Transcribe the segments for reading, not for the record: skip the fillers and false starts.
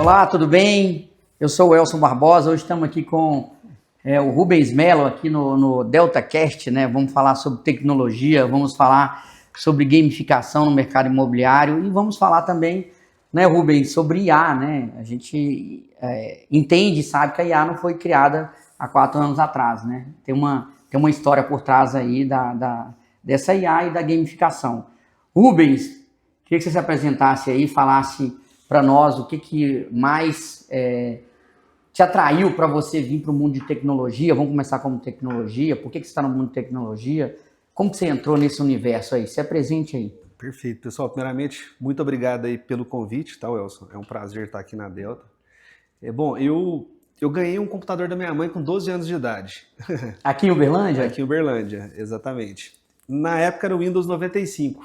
Olá, tudo bem? Eu sou o Elson Barbosa, hoje estamos aqui com o Rubens Mello aqui no DeltaCast, né? Vamos falar sobre tecnologia, vamos falar sobre gamificação no mercado imobiliário e vamos falar também, né, Rubens, sobre IA, né? A gente entende e sabe que a IA não foi criada há 4 anos atrás, né? Tem uma história por trás aí dessa IA e da gamificação. Rubens, queria que você se apresentasse aí, falasse para nós o que mais te atraiu para você vir para o mundo de tecnologia. Vamos começar com tecnologia. Por que você está no mundo de tecnologia? Como que você entrou nesse universo aí? Se apresente aí. Perfeito. Pessoal, primeiramente, muito obrigado aí pelo convite, tá, Elson? É um prazer estar aqui na Delta. Bom, eu ganhei um computador da minha mãe com 12 anos de idade. Aqui em Uberlândia? Aqui em Uberlândia, exatamente. Na época era o Windows 95.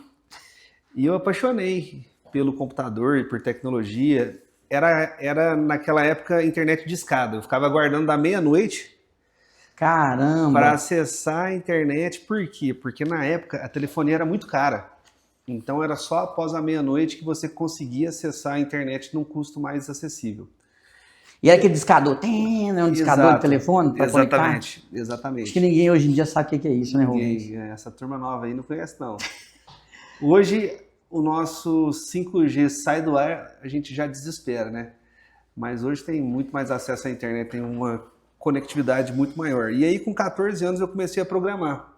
E eu apaixonei pelo computador e por tecnologia. Era naquela época internet de escada. Eu ficava aguardando da meia-noite Caramba! para acessar a internet. Por quê? Porque na época a telefonia era muito cara. Então era só após a meia-noite que você conseguia acessar a internet num custo mais acessível. E era aquele discador, um discador de telefone para conectar? Exatamente. Acho que ninguém hoje em dia sabe o que é isso, né, Rubens? Essa turma nova aí não conhece, não. Hoje, o nosso 5G sai do ar, a gente já desespera, né? Mas hoje tem muito mais acesso à internet, tem uma conectividade muito maior. E aí, com 14 anos, eu comecei a programar.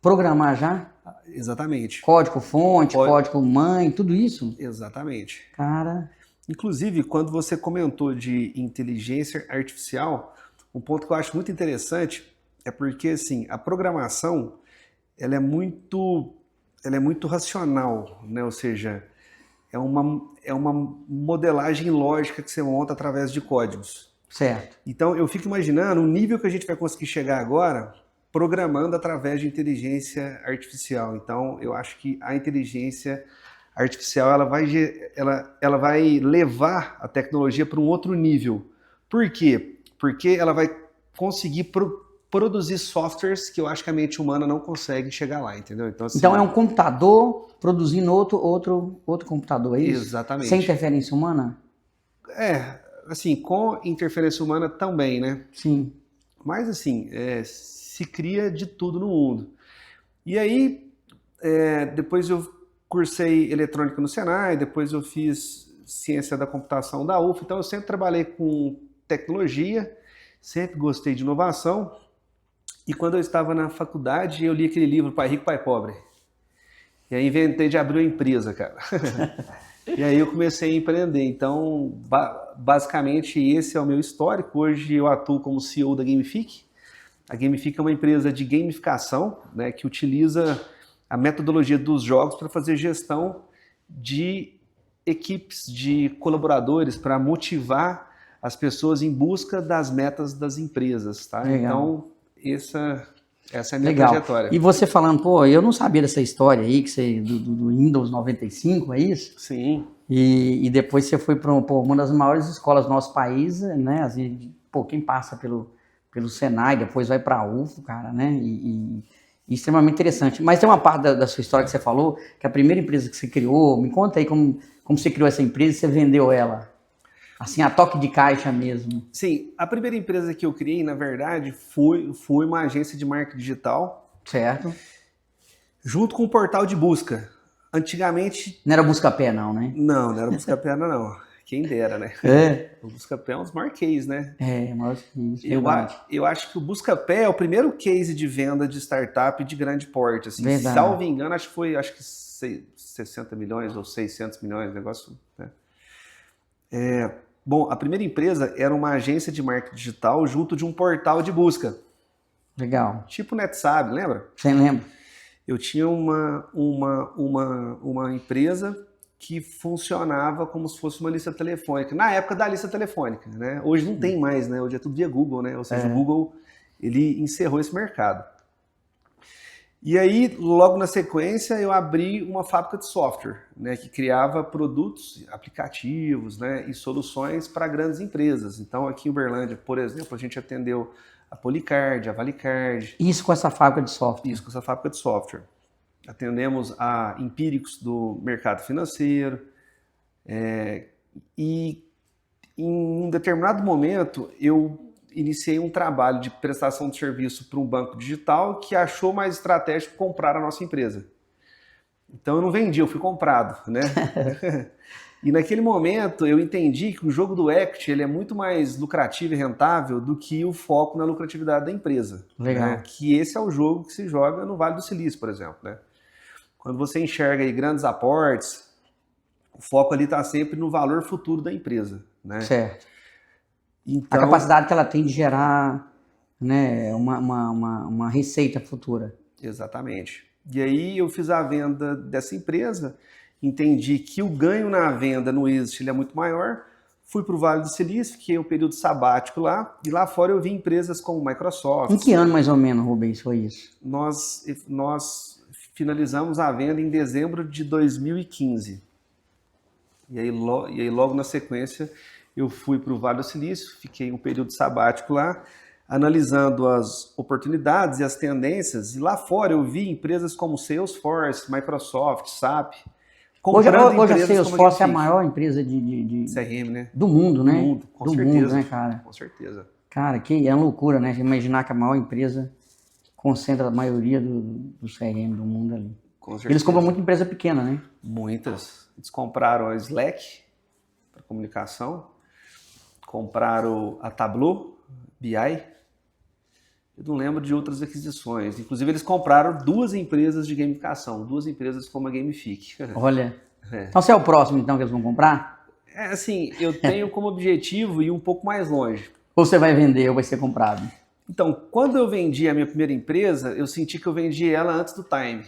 Programar já? Exatamente. Código-fonte, código-mãe, tudo isso? Exatamente. Cara... Inclusive, quando você comentou de inteligência artificial, um ponto que eu acho muito interessante é porque, assim, a programação, ela é muito racional, né? Ou seja, é uma modelagem lógica que você monta através de códigos. Certo. Então, eu fico imaginando o nível que a gente vai conseguir chegar agora programando através de inteligência artificial. Então, eu acho que a inteligência artificial ela vai levar a tecnologia para um outro nível. Por quê? Porque ela vai conseguir produzir softwares que eu acho que a mente humana não consegue chegar lá, entendeu? Então, assim, então é um computador produzindo outro computador, é isso? Exatamente. Sem interferência humana? Assim, com interferência humana também, né? Sim. Mas, assim, se cria de tudo no mundo. E aí, depois eu cursei eletrônica no Senai, depois eu fiz ciência da computação da UF, então eu sempre trabalhei com tecnologia, sempre gostei de inovação. E quando eu estava na faculdade, eu li aquele livro Pai Rico, Pai Pobre. E aí inventei de abrir uma empresa, cara. E aí eu comecei a empreender. Então, basicamente, esse é o meu histórico. Hoje eu atuo como CEO da Gamifique. A Gamifique é uma empresa de gamificação, né, que utiliza a metodologia dos jogos para fazer gestão de equipes, de colaboradores, para motivar as pessoas em busca das metas das empresas, tá? Legal. Então, essa é a minha trajetória. E você falando, eu não sabia dessa história aí, que você, do Windows 95, é isso? Sim. E depois você foi para uma das maiores escolas do nosso país, né? Assim, quem passa pelo Senai, depois vai para a UFO, cara, né? E extremamente interessante. Mas tem uma parte da sua história que você falou, que a primeira empresa que você criou, me conta aí como você criou essa empresa e você vendeu ela. Assim, a toque de caixa mesmo. Sim, a primeira empresa que eu criei, na verdade, foi uma agência de marketing digital. Certo. Junto com um portal de busca. Antigamente... Não era Buscapé, não, né? Não era Buscapé, não. Quem dera, né? O Buscapé é um dos maiores cases, né? Maior case. Eu acho que o Buscapé é o primeiro case de venda de startup de grande porte. Assim, verdade. Salvo engano, acho que 60 milhões ou 600 milhões, negócio... Né? Bom, a primeira empresa era uma agência de marketing digital junto de um portal de busca. Legal. Tipo NetSabe, lembra? Você lembra? Eu tinha uma empresa que funcionava como se fosse uma lista telefônica. Na época da lista telefônica, né? Hoje não tem mais, né? Hoje é tudo via Google, né? Ou seja, o Google, ele encerrou esse mercado. E aí, logo na sequência, eu abri uma fábrica de software, né, que criava produtos, aplicativos, né, e soluções para grandes empresas. Então, aqui em Uberlândia, por exemplo, a gente atendeu a Policard, a Valicard. Isso com essa fábrica de software? Isso com essa fábrica de software. Atendemos a Empíricos do mercado financeiro. E Em um determinado momento, eu iniciei um trabalho de prestação de serviço para um banco digital que achou mais estratégico comprar a nossa empresa. Então eu não vendi, eu fui comprado, né? E naquele momento eu entendi que o jogo do equity ele é muito mais lucrativo e rentável do que o foco na lucratividade da empresa. Legal. Né? Que esse é o jogo que se joga no Vale do Silício, por exemplo. Né? Quando você enxerga aí grandes aportes, o foco ali está sempre no valor futuro da empresa. Né? Certo. Então, A capacidade que ela tem de gerar, né, uma receita futura. Exatamente. E aí eu fiz a venda dessa empresa, entendi que o ganho na venda no exit ele é muito maior, fui para o Vale do Silício, fiquei um período sabático lá, e lá fora eu vi empresas como Microsoft. Em que ano mais ou menos, Rubens, foi isso? Nós finalizamos a venda em dezembro de 2015. E aí logo na sequência eu fui para o Vale do Silício, fiquei um período sabático lá, analisando as oportunidades e as tendências, e lá fora eu vi empresas como Salesforce, Microsoft, SAP, Hoje comprando a empresas Salesforce é a como maior empresa de CRM, né? do mundo, né? Do mundo, com do certeza. mundo, né, cara? Com certeza. Cara, que é uma loucura, né? Imaginar que a maior empresa concentra a maioria do CRM do mundo ali. Com certeza. Eles compram muita empresa pequena, né? Muitas. Eles compraram a Slack para comunicação, compraram a Tableau, BI. Eu não lembro de outras aquisições. Inclusive, eles compraram 2 empresas de gamificação, 2 empresas como a Gamific. Olha. Então, você é o próximo, então, que eles vão comprar? É assim, eu tenho como objetivo ir um pouco mais longe. Ou você vai vender ou vai ser comprado? Então, quando eu vendi a minha primeira empresa, eu senti que eu vendi ela antes do time.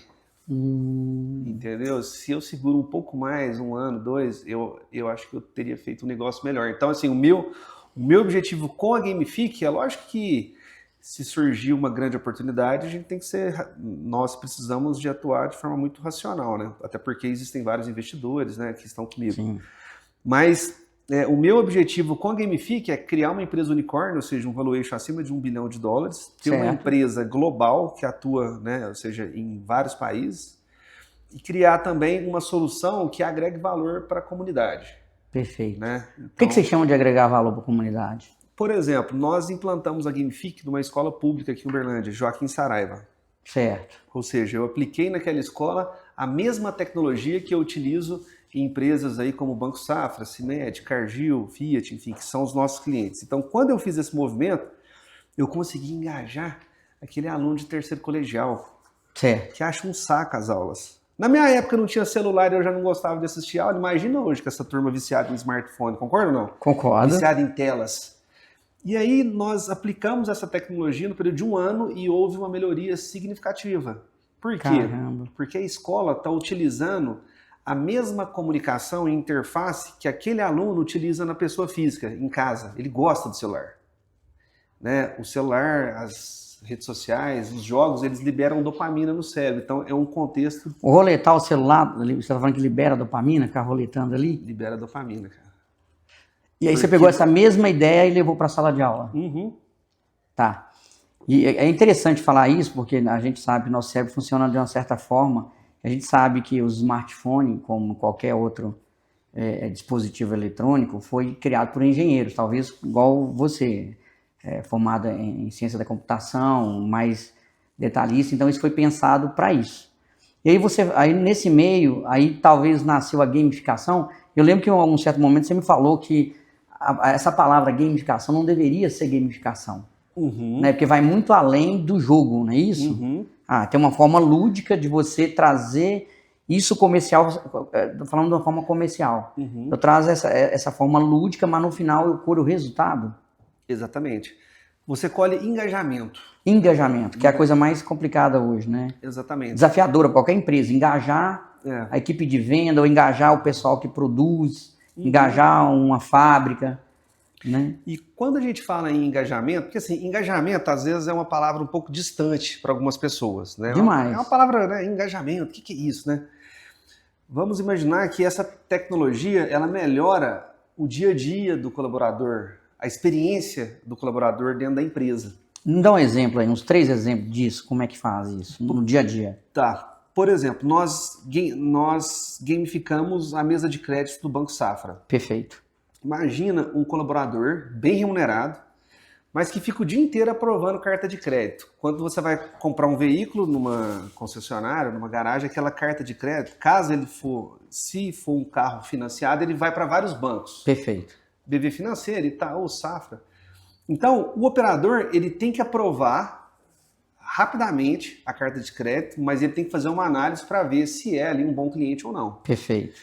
Entendeu? Se eu seguro um pouco mais, 1 ano, 2, eu acho que eu teria feito um negócio melhor. Então, assim, o meu objetivo com a Gamific é lógico que se surgir uma grande oportunidade, a gente tem que nós precisamos de atuar de forma muito racional, né? Até porque existem vários investidores, né, que estão comigo. Sim. Mas o meu objetivo com a Gamific é criar uma empresa unicórnio, ou seja, um valuation acima de $1 bilhão, ter uma empresa global que atua, né, ou seja, em vários países, e criar também uma solução que agregue valor para a comunidade. Perfeito. Né? Então, o que você chama de agregar valor para a comunidade? Por exemplo, nós implantamos a Gamific numa escola pública aqui em Uberlândia, Joaquim Saraiva. Certo. Ou seja, eu apliquei naquela escola a mesma tecnologia que eu utilizo em empresas aí como Banco Safra, Cimed, Cargill, Fiat, enfim, que são os nossos clientes. Então, quando eu fiz esse movimento, eu consegui engajar aquele aluno de terceiro colegial, certo, que acha um saco as aulas. Na minha época não tinha celular e eu já não gostava de assistir aula. Imagina hoje com essa turma viciada em smartphone, concorda ou não? Concordo. Viciada em telas. E aí nós aplicamos essa tecnologia no período de 1 ano e houve uma melhoria significativa. Por quê? Caramba. Porque a escola está utilizando a mesma comunicação e interface que aquele aluno utiliza na pessoa física, em casa. Ele gosta do celular. Né? O celular, as redes sociais, os jogos, eles liberam dopamina no cérebro. Então é um contexto... O roletar o celular, você está falando que libera dopamina, ficar roletando ali? Libera dopamina, cara. E aí você pegou essa mesma ideia e levou para a sala de aula? Uhum. Tá. E é interessante falar isso, porque a gente sabe que nosso cérebro funciona de uma certa forma. A gente sabe que o smartphone, como qualquer outro dispositivo eletrônico, foi criado por engenheiros, talvez igual você, formada em ciência da computação, mais detalhista. Então isso foi pensado para isso. E aí nesse meio, aí talvez nasceu a gamificação. Eu lembro que em um certo momento você me falou que essa palavra gamificação não deveria ser gamificação. Uhum. Né? Porque vai muito além do jogo, não é isso? Uhum. Tem uma forma lúdica de você trazer isso comercial, falando de uma forma comercial. Uhum. Eu trago essa forma lúdica, mas no final eu colho o resultado. Exatamente. Você colhe engajamento. Engajamento, que é a coisa mais complicada hoje, né? Exatamente. Desafiadora para qualquer empresa, engajar a equipe de venda, ou engajar o pessoal que produz, engajar uma fábrica, né? E quando a gente fala em engajamento, porque assim, engajamento às vezes é uma palavra um pouco distante para algumas pessoas, né? Demais. É uma palavra, né? Engajamento, o que é isso, né? Vamos imaginar que essa tecnologia, ela melhora o dia a dia do colaborador, a experiência do colaborador dentro da empresa. Me dá um exemplo aí, uns 3 exemplos disso, como é que faz isso no dia a dia? Tá. Por exemplo, nós gamificamos a mesa de crédito do Banco Safra. Perfeito. Imagina um colaborador bem remunerado, mas que fica o dia inteiro aprovando carta de crédito. Quando você vai comprar um veículo numa concessionária, numa garagem, aquela carta de crédito, caso ele for, se for um carro financiado, ele vai para vários bancos. Perfeito. BV Financeira, Itaú, Safra. Então, o operador ele tem que aprovar rapidamente a carta de crédito, mas ele tem que fazer uma análise para ver se é ali um bom cliente ou não. Perfeito.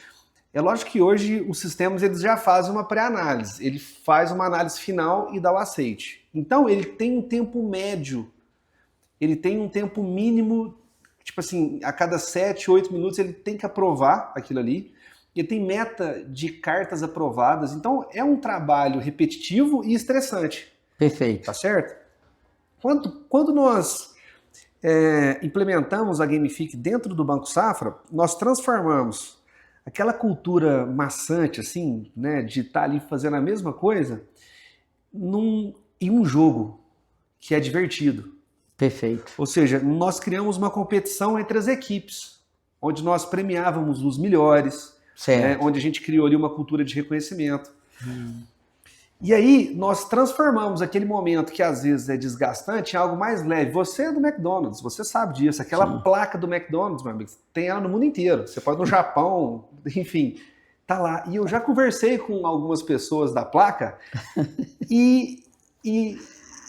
É lógico que hoje os sistemas eles já fazem uma pré-análise, ele faz uma análise final e dá o aceite. Então ele tem um tempo médio, ele tem um tempo mínimo, tipo assim, a cada 7, 8 minutos ele tem que aprovar aquilo ali, ele tem meta de cartas aprovadas, então é um trabalho repetitivo e estressante. Perfeito. Tá certo? Quando nós implementamos a Gamifique dentro do Banco Safra, nós transformamos aquela cultura maçante, assim, né, de estar ali fazendo a mesma coisa, em um jogo que é divertido. Perfeito. Ou seja, nós criamos uma competição entre as equipes, onde nós premiávamos os melhores, né, onde a gente criou ali uma cultura de reconhecimento. E aí nós transformamos aquele momento que às vezes é desgastante em algo mais leve. Você é do McDonald's, você sabe disso. Aquela placa do McDonald's, meu amigo, tem ela no mundo inteiro. Você pode ir no Japão, enfim, tá lá. E eu já conversei com algumas pessoas da placa e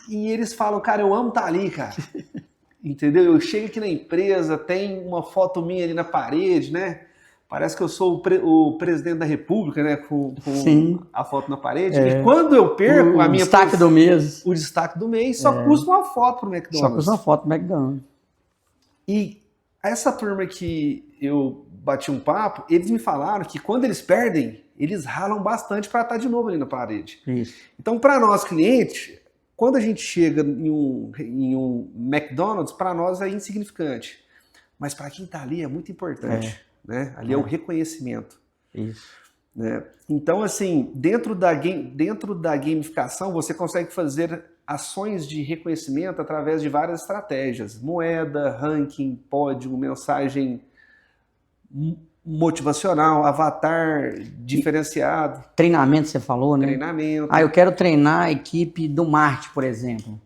eles falam, cara, eu amo estar ali, cara. Entendeu? Eu chego aqui na empresa, tem uma foto minha ali na parede, né? Parece que eu sou o presidente da República, né? Com a foto na parede. E quando eu perco a minha destaque do mês. O destaque do mês só custa uma foto pro McDonald's. Só custa uma foto pro McDonald's. E essa turma que eu bati um papo, eles me falaram que quando eles perdem, eles ralam bastante para estar de novo ali na parede. Isso. Então, para nós clientes, quando a gente chega em um McDonald's, para nós é insignificante. Mas para quem está ali é muito importante. Né? Ali é o reconhecimento. Isso. Né? Então, assim, dentro da gamificação, você consegue fazer ações de reconhecimento através de várias estratégias. Moeda, ranking, pódio, mensagem motivacional, avatar diferenciado. Treinamento, você falou, né? Treinamento. Eu quero treinar a equipe do marketing, por exemplo.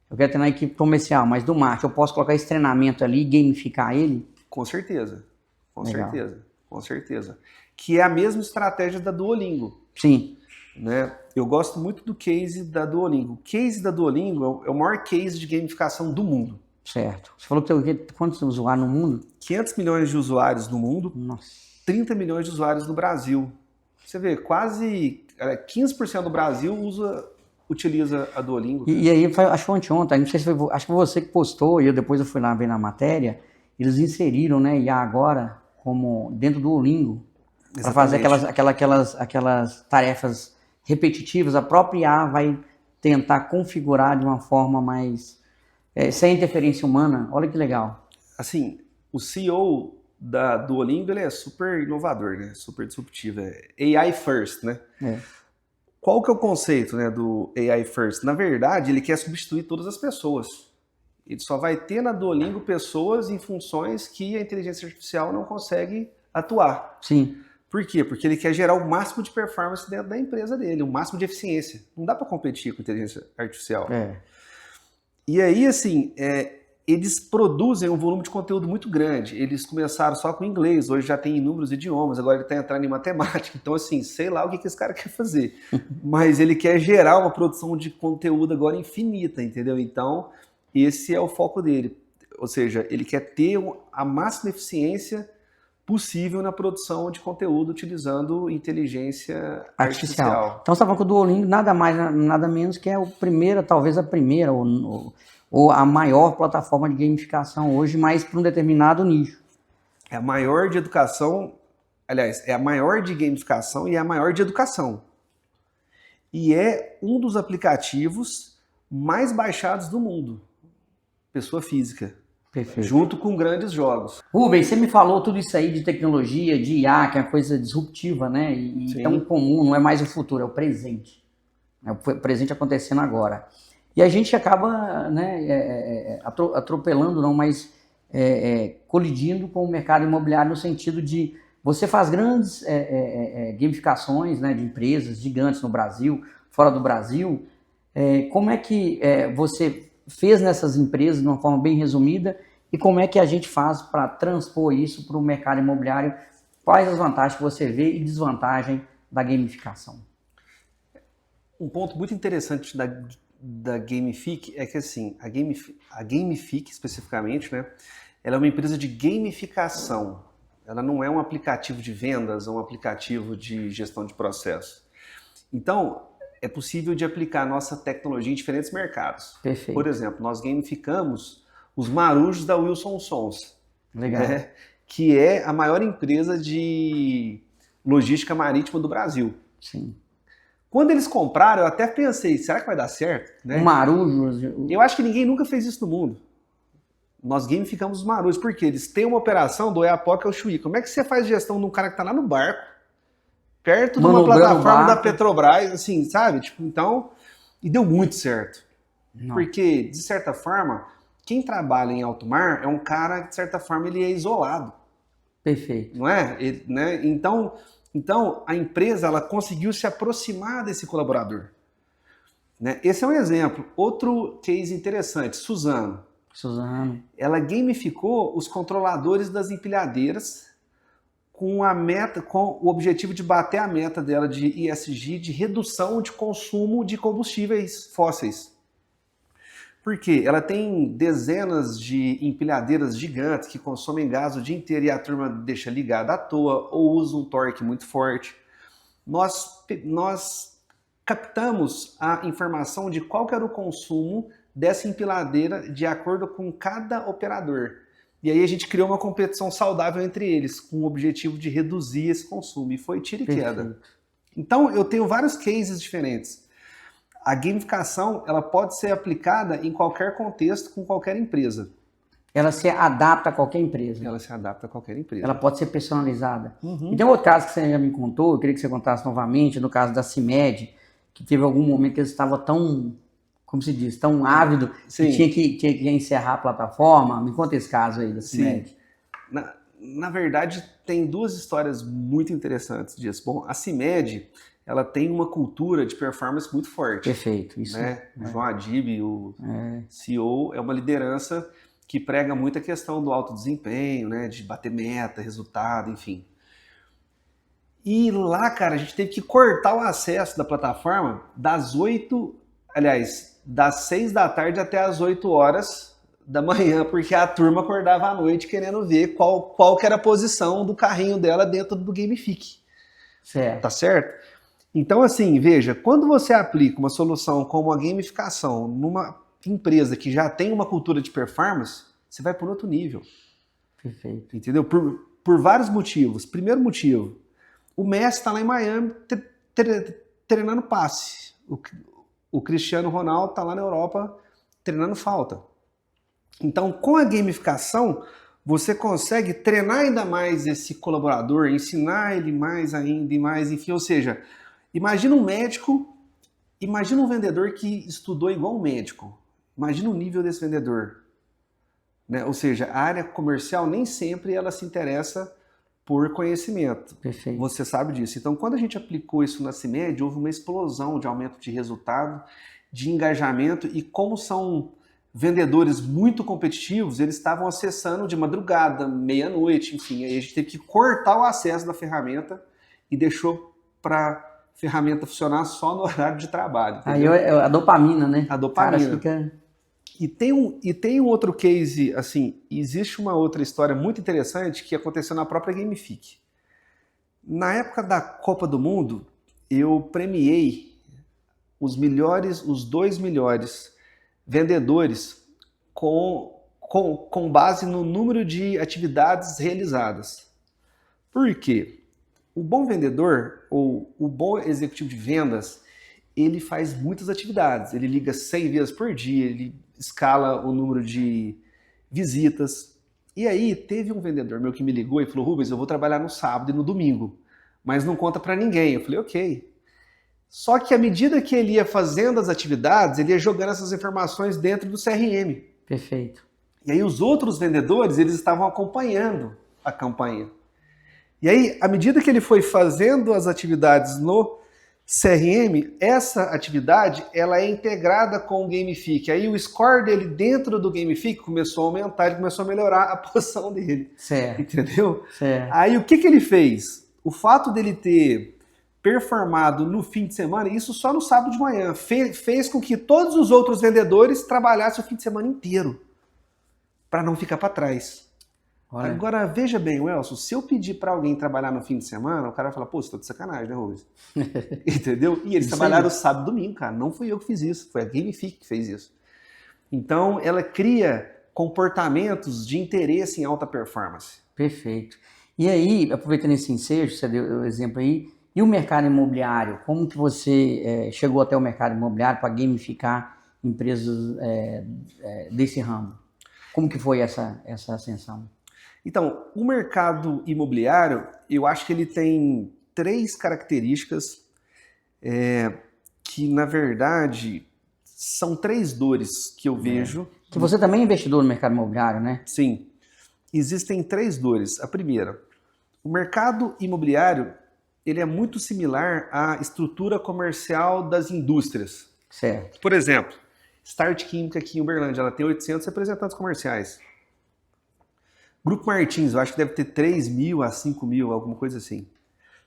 Eu quero treinar a equipe comercial, mas do marketing. Eu posso colocar esse treinamento ali e gamificar ele? Com certeza. Com Legal. certeza, com certeza. Que é a mesma estratégia da Duolingo. Sim. Né? Eu gosto muito do case da Duolingo. O case da Duolingo é o maior case de gamificação do mundo. Certo. Você falou que tem quantos usuários no mundo? 500 milhões de usuários no mundo, Nossa. 30 milhões de usuários no Brasil. Você vê, quase 15% do Brasil utiliza a Duolingo. E aí, acho que foi anteontem, não sei se foi, acho que foi você que postou, e depois eu fui lá ver na matéria, eles inseriram, né, IA agora, como dentro do Duolingo, para fazer aquelas tarefas repetitivas. A própria IA vai tentar configurar de uma forma mais sem interferência humana. Olha que legal. Assim, o CEO da Duolingo, ele é super inovador, né? Super disruptivo. É AI first, né? Qual que é o conceito, né, do AI first? Na verdade, ele quer substituir todas as pessoas. Ele só vai ter na Duolingo pessoas em funções que a inteligência artificial não consegue atuar. Sim. Por quê? Porque ele quer gerar o máximo de performance dentro da empresa dele, o máximo de eficiência. Não dá para competir com a inteligência artificial. E aí, assim, eles produzem um volume de conteúdo muito grande. Eles começaram só com inglês, hoje já tem inúmeros idiomas, agora ele está entrando em matemática. Então, assim, sei lá o que esse cara quer fazer. Mas ele quer gerar uma produção de conteúdo agora infinita, entendeu? Então, esse é o foco dele. Ou seja, ele quer ter a máxima eficiência possível na produção de conteúdo utilizando inteligência artificial. Então você está falando que o Duolingo nada mais, nada menos que é talvez a primeira ou a maior plataforma de gamificação hoje, mas para um determinado nicho. É a maior de educação, aliás, é a maior de gamificação e é a maior de educação. E é um dos aplicativos mais baixados do mundo. Pessoa física. Perfeito. Junto com grandes jogos. Rubens, você me falou tudo isso aí de tecnologia, de IA, que é uma coisa disruptiva, né? E tão comum, não é mais o futuro, é o presente. É o presente acontecendo agora. E a gente acaba, né, atropelando, não, mas colidindo com o mercado imobiliário no sentido de Você faz grandes gamificações, né, de empresas gigantes no Brasil, fora do Brasil. Como é que você fez nessas empresas de uma forma bem resumida e como é que a gente faz para transpor isso para o mercado imobiliário? Quais as vantagens que você vê e desvantagem da gamificação? Um ponto muito interessante da Gamific é que assim, a Gamific especificamente, né, ela é uma empresa de gamificação. Ela não é um aplicativo de vendas ou um aplicativo de gestão de processo. Então, é possível de aplicar a nossa tecnologia em diferentes mercados. Perfeito. Por exemplo, nós gamificamos os marujos da Wilson Sons. Legal. Né, que é a maior empresa de logística marítima do Brasil. Sim. Quando eles compraram, eu até pensei, será que vai dar certo? Né? O marujo... Eu acho que ninguém nunca fez isso no mundo. Nós gamificamos os marujos, porque eles têm uma operação do Oiapoque ao Chuí. Como é que você faz gestão de um cara que está lá no barco, perto de uma plataforma da Petrobras, assim, sabe? Tipo, então, e deu muito certo. Não. Porque, de certa forma, quem trabalha em alto mar é um cara que, de certa forma, ele é isolado. Perfeito. Não é? Ele, né? Então, a empresa ela conseguiu se aproximar desse colaborador. Né? Esse é um exemplo. Outro case interessante, Suzano. Ela gamificou os controladores das empilhadeiras com o objetivo de bater a meta dela de ESG, de redução de consumo de combustíveis fósseis. Porque ela tem dezenas de empilhadeiras gigantes que consomem gás o dia inteiro e a turma deixa ligada à toa ou usa um torque muito forte. Nós captamos a informação de qual que era o consumo dessa empiladeira de acordo com cada operador. E aí a gente criou uma competição saudável entre eles, com o objetivo de reduzir esse consumo. E foi tiro e queda. Então eu tenho vários cases diferentes. A gamificação ela pode ser aplicada em qualquer contexto, com qualquer empresa. Ela se adapta a qualquer empresa. Ela se adapta a qualquer empresa. Ela pode ser personalizada. E tem um outro caso que você já me contou, eu queria que você contasse novamente, no caso da CIMED, que teve algum momento que eles estavam tão, como se diz, tão ávido, que tinha que encerrar a plataforma. Me conta esse caso aí da CIMED. Na verdade, tem duas histórias muito interessantes disso. Bom, a CIMED, ela tem uma cultura de performance muito forte. Perfeito, isso. Né? O João Adib, o CEO, é uma liderança que prega muito a questão do alto desempenho, né? De bater meta, resultado, enfim. E lá, cara, a gente teve que cortar o acesso da plataforma das 6 da tarde até as 8 horas da manhã, porque a turma acordava à noite querendo ver qual que era a posição do carrinho dela dentro do Gamific. Certo. Tá certo? Então, assim, veja, quando você aplica uma solução como a gamificação numa empresa que já tem uma cultura de performance, você vai para outro nível. Perfeito. Entendeu? Por vários motivos. Primeiro motivo, o Messi está lá em Miami treinando passe. O Cristiano Ronaldo está lá na Europa treinando falta. Então, com a gamificação, você consegue treinar ainda mais esse colaborador, ensinar ele mais ainda e mais, enfim, ou seja, imagina um médico, imagina um vendedor que estudou igual um médico. Imagina o nível desse vendedor. Né? Ou seja, a área comercial nem sempre ela se interessa por conhecimento. Perfeito. Você sabe disso. Então, quando a gente aplicou isso na CIMED, houve uma explosão de aumento de resultado, de engajamento, e como são vendedores muito competitivos, eles estavam acessando de madrugada, meia-noite, enfim. Aí a gente teve que cortar o acesso da ferramenta e deixou para ferramenta funcionar só no horário de trabalho. Entendeu? Aí a dopamina, né? A dopamina. Cara, fica... E tem um outro case, assim, existe uma outra história muito interessante que aconteceu na própria Gamific. Na época da Copa do Mundo, eu premiei os 2 melhores vendedores com base no número de atividades realizadas. Por quê? O bom vendedor, ou o bom executivo de vendas, ele faz muitas atividades. Ele liga 100 vezes por dia, ele escala o número de visitas. E aí teve um vendedor meu que me ligou e falou: Rubens, eu vou trabalhar no sábado e no domingo, mas não conta para ninguém. Eu falei: ok. Só que à medida que ele ia fazendo as atividades, ele ia jogando essas informações dentro do CRM. Perfeito. E aí os outros vendedores, eles estavam acompanhando a campanha. E aí, à medida que ele foi fazendo as atividades no CRM, essa atividade ela é integrada com o Gamifique. Aí o score dele dentro do Gamifique começou a aumentar, ele começou a melhorar a posição dele. Certo. Entendeu? Certo. Aí o que ele fez? O fato dele ter performado no fim de semana, isso só no sábado de manhã, fez com que todos os outros vendedores trabalhassem o fim de semana inteiro, para não ficar para trás. Olha. Agora, veja bem, Welson, se eu pedir para alguém trabalhar no fim de semana, o cara vai falar, pô, você tá de sacanagem, né, Rubens? Entendeu? E eles trabalharam sábado e domingo, cara. Não fui eu que fiz isso, foi a Gamifique que fez isso. Então, ela cria comportamentos de interesse em alta performance. Perfeito. E aí, aproveitando esse ensejo, você deu o exemplo aí, e o mercado imobiliário? Como que você chegou até o mercado imobiliário para gamificar empresas desse ramo? Como que foi essa ascensão? Então, o mercado imobiliário, eu acho que ele tem 3 características que, na verdade, são 3 dores que eu vejo. Que você também é investidor no mercado imobiliário, né? Sim. Existem 3 dores. A primeira, o mercado imobiliário, ele é muito similar à estrutura comercial das indústrias. Certo. Por exemplo, Start Química aqui em Uberlândia, ela tem 800 representantes comerciais. Grupo Martins, eu acho que deve ter 3 mil a 5 mil, alguma coisa assim.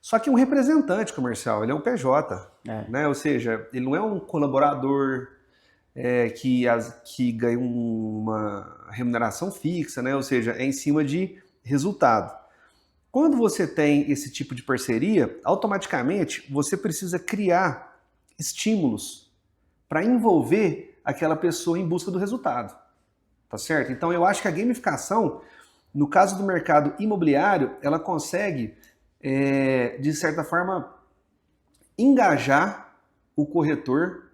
Só que um representante comercial, ele é um PJ, né? Ou seja, ele não é um colaborador que ganha uma remuneração fixa, né? Ou seja, é em cima de resultado. Quando você tem esse tipo de parceria, automaticamente você precisa criar estímulos para envolver aquela pessoa em busca do resultado, tá certo? Então eu acho que a gamificação, no caso do mercado imobiliário, ela consegue, de certa forma, engajar o corretor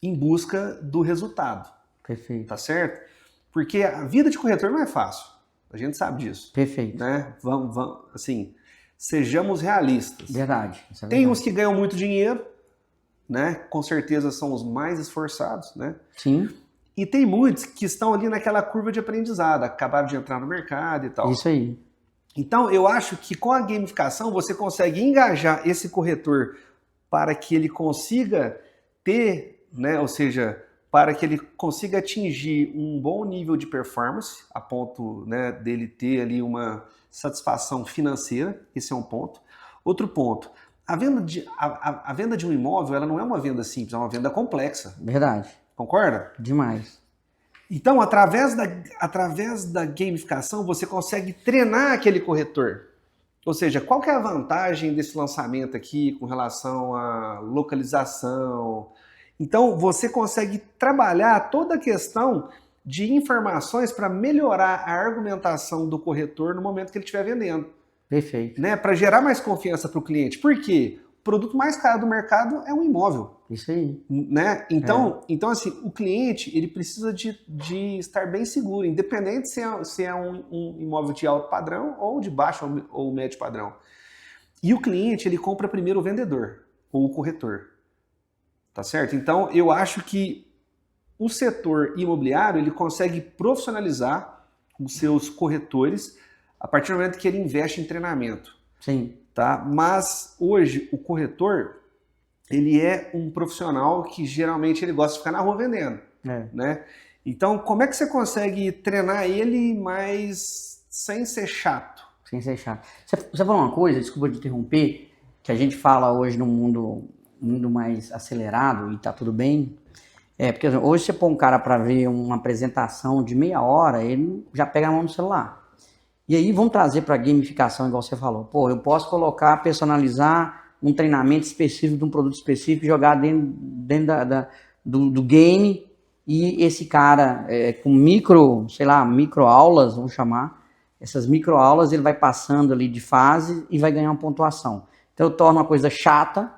em busca do resultado. Perfeito. Tá certo? Porque a vida de corretor não é fácil. A gente sabe disso. Perfeito. Né? Vamos, assim, sejamos realistas. Verdade. Tem uns que ganham muito dinheiro, né? Com certeza são os mais esforçados, né? Sim. E tem muitos que estão ali naquela curva de aprendizado, acabaram de entrar no mercado e tal. Isso aí. Então, eu acho que com a gamificação você consegue engajar esse corretor para que ele consiga ter, né, ou seja, para que ele consiga atingir um bom nível de performance, a ponto, né, dele ter ali uma satisfação financeira, esse é um ponto. Outro ponto, a venda de um imóvel, ela não é uma venda simples, é uma venda complexa. Verdade. Concorda? Demais. Então, através da gamificação, você consegue treinar aquele corretor. Ou seja, qual que é a vantagem desse lançamento aqui com relação à localização? Então, você consegue trabalhar toda a questão de informações para melhorar a argumentação do corretor no momento que ele estiver vendendo. Perfeito. Né? Para gerar mais confiança para o cliente. Por quê? O produto mais caro do mercado é um imóvel. Isso aí. Né? Então, assim, o cliente ele precisa de estar bem seguro, independente se é um imóvel de alto padrão ou de baixo ou médio padrão. E o cliente ele compra primeiro o vendedor ou o corretor. Tá certo? Então, eu acho que o setor imobiliário ele consegue profissionalizar os seus corretores a partir do momento que ele investe em treinamento. Sim. Tá? Mas hoje o corretor ele é um profissional que geralmente ele gosta de ficar na rua vendendo. Né? Então, como é que você consegue treinar ele, mas sem ser chato? Sem ser chato. Você falou uma coisa, desculpa te interromper, que a gente fala hoje num mundo mais acelerado e tá tudo bem. Porque hoje você põe um cara para ver uma apresentação de meia hora, ele já pega a mão no celular. E aí vamos trazer para gamificação, igual você falou. Pô, eu posso colocar, personalizar um treinamento específico de um produto específico, jogar dentro do game, e esse cara com micro aulas, vamos chamar, essas micro aulas ele vai passando ali de fase e vai ganhar uma pontuação. Então eu torno uma coisa chata,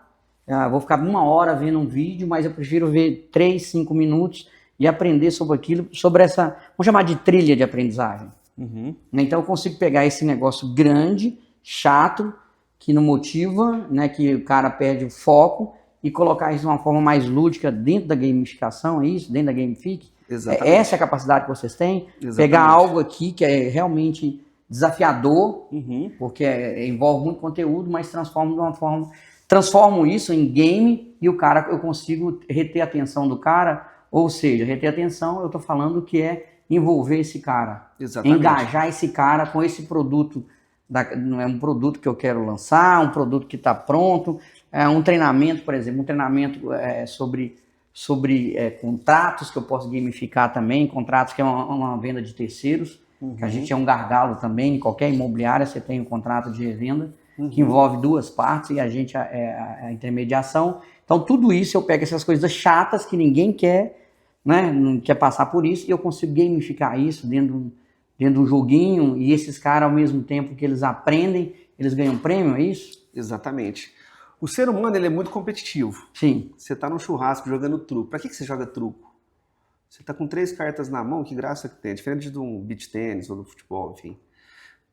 vou ficar 1 hora vendo um vídeo, mas eu prefiro ver 3, 5 minutos e aprender sobre aquilo, sobre essa, vamos chamar de trilha de aprendizagem. Uhum. Então eu consigo pegar esse negócio grande, chato, que não motiva, né, que o cara perde o foco, e colocar isso de uma forma mais lúdica dentro da gamificação, é isso? Dentro da Gamifique? Exatamente. Essa é a capacidade que vocês têm? Exatamente. Pegar algo aqui que é realmente desafiador, porque envolve muito conteúdo, mas transformo isso em game e eu consigo reter a atenção do cara, ou seja, reter a atenção, eu estou falando que é envolver esse cara, Exatamente. Engajar esse cara com esse produto, não é um produto que eu quero lançar, um produto que está pronto, um treinamento, por exemplo, sobre contratos que eu posso gamificar também, contratos que é uma venda de terceiros, que a gente é um gargalo também, em qualquer imobiliária você tem um contrato de revenda, que envolve duas partes e a gente é a intermediação. Então tudo isso eu pego essas coisas chatas que ninguém quer, né, não quer passar por isso, e eu consigo gamificar isso dentro de um joguinho, e esses caras, ao mesmo tempo que eles aprendem, eles ganham prêmio, é isso? Exatamente. O ser humano, ele é muito competitivo. Sim. Você tá num churrasco jogando truco. Pra que você joga truco? Você tá com 3 cartas na mão, que graça que tem? Diferente de um beach tênis ou do futebol, enfim.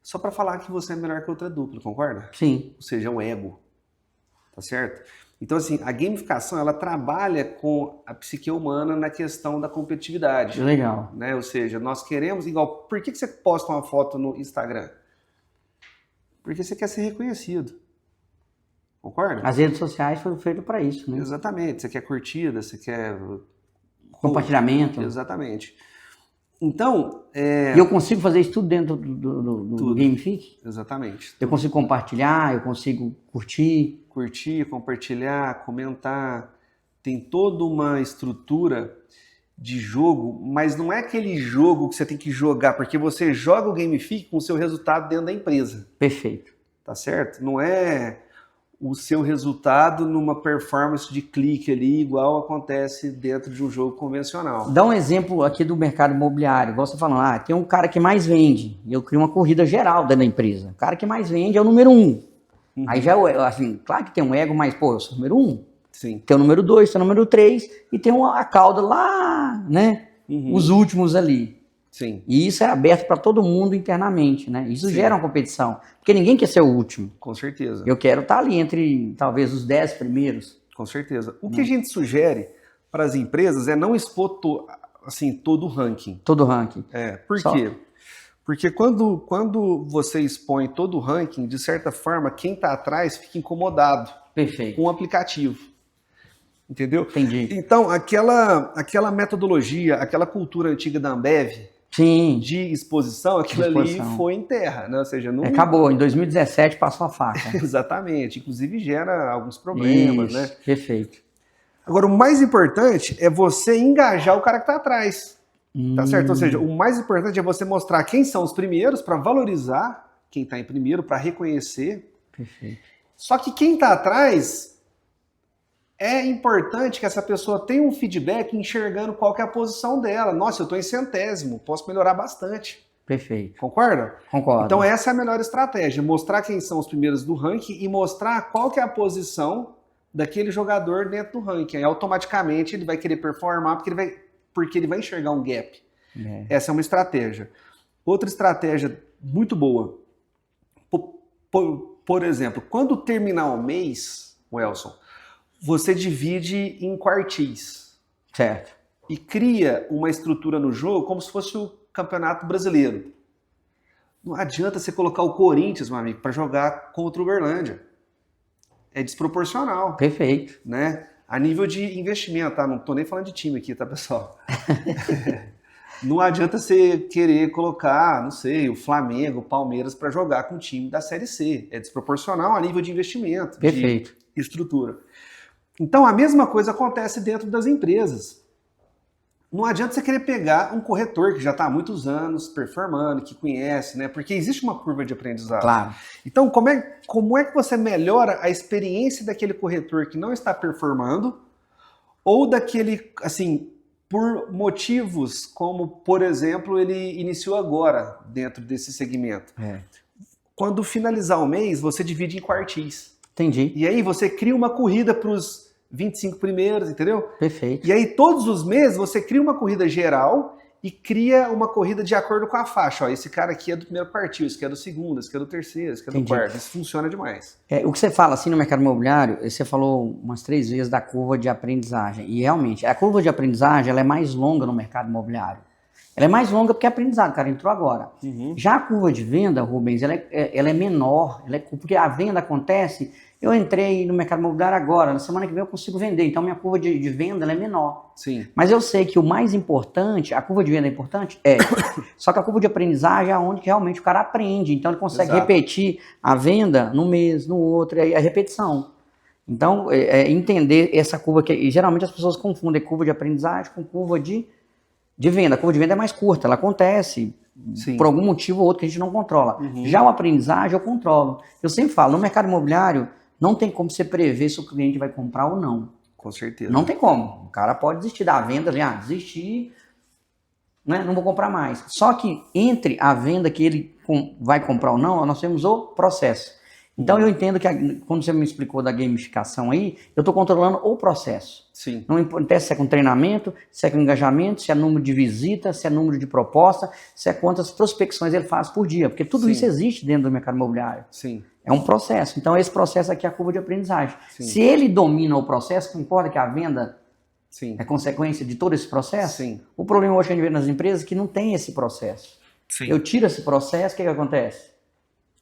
Só pra falar que você é melhor que outra dupla, concorda? Sim. Ou seja, é um ego. Tá certo? Então, assim, a gamificação, ela trabalha com a psique humana na questão da competitividade. Legal. Né? Ou seja, nós queremos, igual, por que você posta uma foto no Instagram? Porque você quer ser reconhecido. Concorda? As redes sociais foram feitas para isso, né? Exatamente. Você quer curtida, você quer... Compartilhamento. Exatamente. Então... E eu consigo fazer isso tudo dentro do Gamifique? Exatamente. Eu consigo compartilhar, eu consigo curtir. Curtir, compartilhar, comentar. Tem toda uma estrutura de jogo, mas não é aquele jogo que você tem que jogar, porque você joga o Gamifique com o seu resultado dentro da empresa. Perfeito. Tá certo? Não é o seu resultado numa performance de clique ali, igual acontece dentro de um jogo convencional. Dá um exemplo aqui do mercado imobiliário. Igual você falando, tem um cara que mais vende, e eu crio uma corrida geral dentro da empresa. O cara que mais vende é o número 1. Aí já, assim, claro que tem um ego, mas, pô, eu sou o número 1. Sim. Tem o número 2, tem o número 3, e tem a cauda lá, né? Os últimos ali. Sim. E isso é aberto para todo mundo internamente, né? Isso gera uma competição. Porque ninguém quer ser o último. Com certeza. Eu quero estar ali entre, talvez, os 10 primeiros. Com certeza. O que a gente sugere para as empresas é não expor todo o ranking. Todo o ranking. Por quê? Porque quando você expõe todo o ranking, de certa forma, quem está atrás fica incomodado. Perfeito. Com o aplicativo. Entendeu? Entendi. Então, aquela metodologia, aquela cultura antiga da Ambev, sim, de exposição, aquilo ali foi em terra, né? Ou seja, não... Acabou, em 2017 passou a faca. Exatamente, inclusive gera alguns problemas, isso, né? Perfeito. Agora, o mais importante é você engajar o cara que está atrás, tá certo? Ou seja, o mais importante é você mostrar quem são os primeiros para valorizar quem está em primeiro, para reconhecer. Perfeito. Só que quem está atrás... É importante que essa pessoa tenha um feedback enxergando qual que é a posição dela. Nossa, eu estou em 100º, posso melhorar bastante. Perfeito. Concorda? Concordo. Então essa é a melhor estratégia, mostrar quem são os primeiros do ranking e mostrar qual que é a posição daquele jogador dentro do ranking. Aí automaticamente ele vai querer performar porque ele vai enxergar um gap. Essa é uma estratégia. Outra estratégia muito boa. Por exemplo, quando terminar o mês, Welson, você divide em quartis. Certo. E cria uma estrutura no jogo como se fosse o Campeonato Brasileiro. Não adianta você colocar o Corinthians, meu amigo, para jogar contra o Uberlândia. É desproporcional. Perfeito. Né? A nível de investimento, tá? Não tô nem falando de time aqui, tá, pessoal? Não adianta você querer colocar, não sei, o Flamengo, o Palmeiras para jogar com o time da Série C. É desproporcional a nível de investimento. Perfeito. De estrutura. Então, a mesma coisa acontece dentro das empresas. Não adianta você querer pegar um corretor que já está há muitos anos performando, que conhece, né? Porque existe uma curva de aprendizado. Claro. Então, como é que você melhora a experiência daquele corretor que não está performando ou daquele, assim, por motivos como, por exemplo, ele iniciou agora dentro desse segmento. Quando finalizar o mês, você divide em quartis. Entendi. E aí você cria uma corrida para os 25 primeiros, entendeu? Perfeito. E aí todos os meses você cria uma corrida geral e cria uma corrida de acordo com a faixa. Ó, esse cara aqui é do primeiro quartil, esse aqui é do segundo, esse aqui é do terceiro, esse aqui é do quarto. Isso funciona demais. O que você fala assim no mercado imobiliário, você falou umas 3 vezes da curva de aprendizagem. E realmente, a curva de aprendizagem ela é mais longa no mercado imobiliário. Ela é mais longa porque é aprendizado, o cara entrou agora. Já a curva de venda, Rubens, ela é menor, porque a venda acontece, eu entrei no mercado imobiliário agora, na semana que vem eu consigo vender, então minha curva de venda ela é menor. Sim. Mas eu sei que o mais importante, a curva de venda é importante? É. Só que a curva de aprendizagem é onde realmente o cara aprende, então ele consegue repetir a venda no mês, no outro, e a repetição. Então, entender essa curva, que geralmente as pessoas confundem curva de aprendizagem com curva de venda. A curva de venda é mais curta, ela acontece por algum motivo ou outro que a gente não controla. Já o aprendizagem eu controlo. Eu sempre falo, no mercado imobiliário não tem como você prever se o cliente vai comprar ou não. Com certeza. Não tem como. O cara pode desistir da venda, desistir, né? Não vou comprar mais. Só que entre a venda que ele vai comprar ou não, nós temos o processo. Então eu entendo que quando você me explicou da gamificação aí, eu estou controlando o processo. Sim. Não importa se é com treinamento, se é com engajamento, se é número de visitas, se é número de proposta, se é quantas prospecções ele faz por dia, porque tudo isso existe dentro do mercado imobiliário. Sim. É um processo. Então esse processo aqui é a curva de aprendizagem. Se ele domina o processo, concorda que a venda é consequência de todo esse processo? Sim. O problema hoje que a gente vê nas empresas é que não tem esse processo. Sim. Eu tiro esse processo, o que acontece?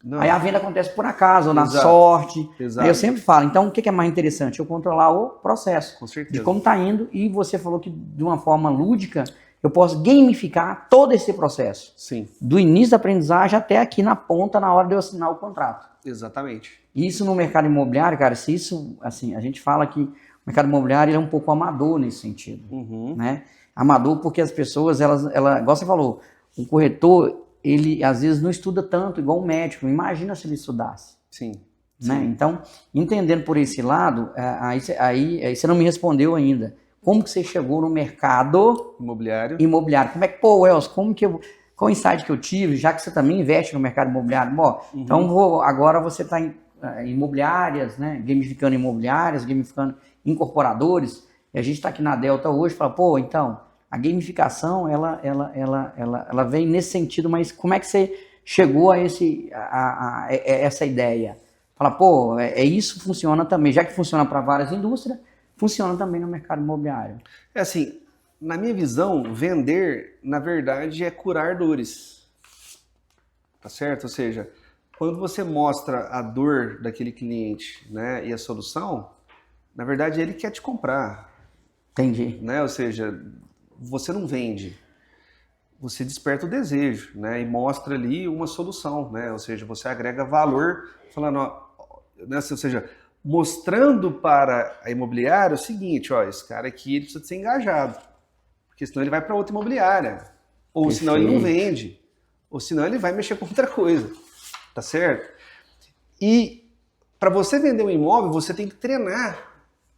Não. Aí a venda acontece por acaso, ou na sorte. Exato. Aí eu sempre falo, então o que é mais interessante? Eu controlar o processo. Com certeza. De como está indo, e você falou que de uma forma lúdica, eu posso gamificar todo esse processo. Sim. Do início da aprendizagem até aqui na ponta, na hora de eu assinar o contrato. Exatamente. Isso no mercado imobiliário, cara, se isso, assim, a gente fala que o mercado imobiliário ele é um pouco amador nesse sentido, né? Amador porque as pessoas, igual você falou, o corretor, ele às vezes não estuda tanto, igual um médico. Imagina se ele estudasse. Sim. Né? Então, entendendo por esse lado, aí você não me respondeu ainda. Como que você chegou no mercado imobiliário? Como é que, Wells, qual o insight que eu tive, já que você também investe no mercado imobiliário? Bom, então agora você está em imobiliárias, né? Gamificando imobiliárias, gamificando incorporadores, e a gente está aqui na Delta hoje e fala, então, a gamificação, ela vem nesse sentido, mas como é que você chegou a essa ideia? Fala, isso funciona também, já que funciona para várias indústrias, funciona também no mercado imobiliário. É assim, na minha visão, vender, na verdade, é curar dores. Tá certo? Ou seja, quando você mostra a dor daquele cliente, né, e a solução, na verdade, ele quer te comprar. Entendi. Né? Ou seja, você não vende, você desperta o desejo, né? E mostra ali uma solução, né? Ou seja, você agrega valor, falando, né? Ou seja, mostrando para a imobiliária o seguinte, esse cara aqui ele precisa ser engajado, porque senão ele vai para outra imobiliária, ou senão ele não vende, ou senão ele vai mexer com outra coisa, tá certo? E para você vender um imóvel, você tem que treinar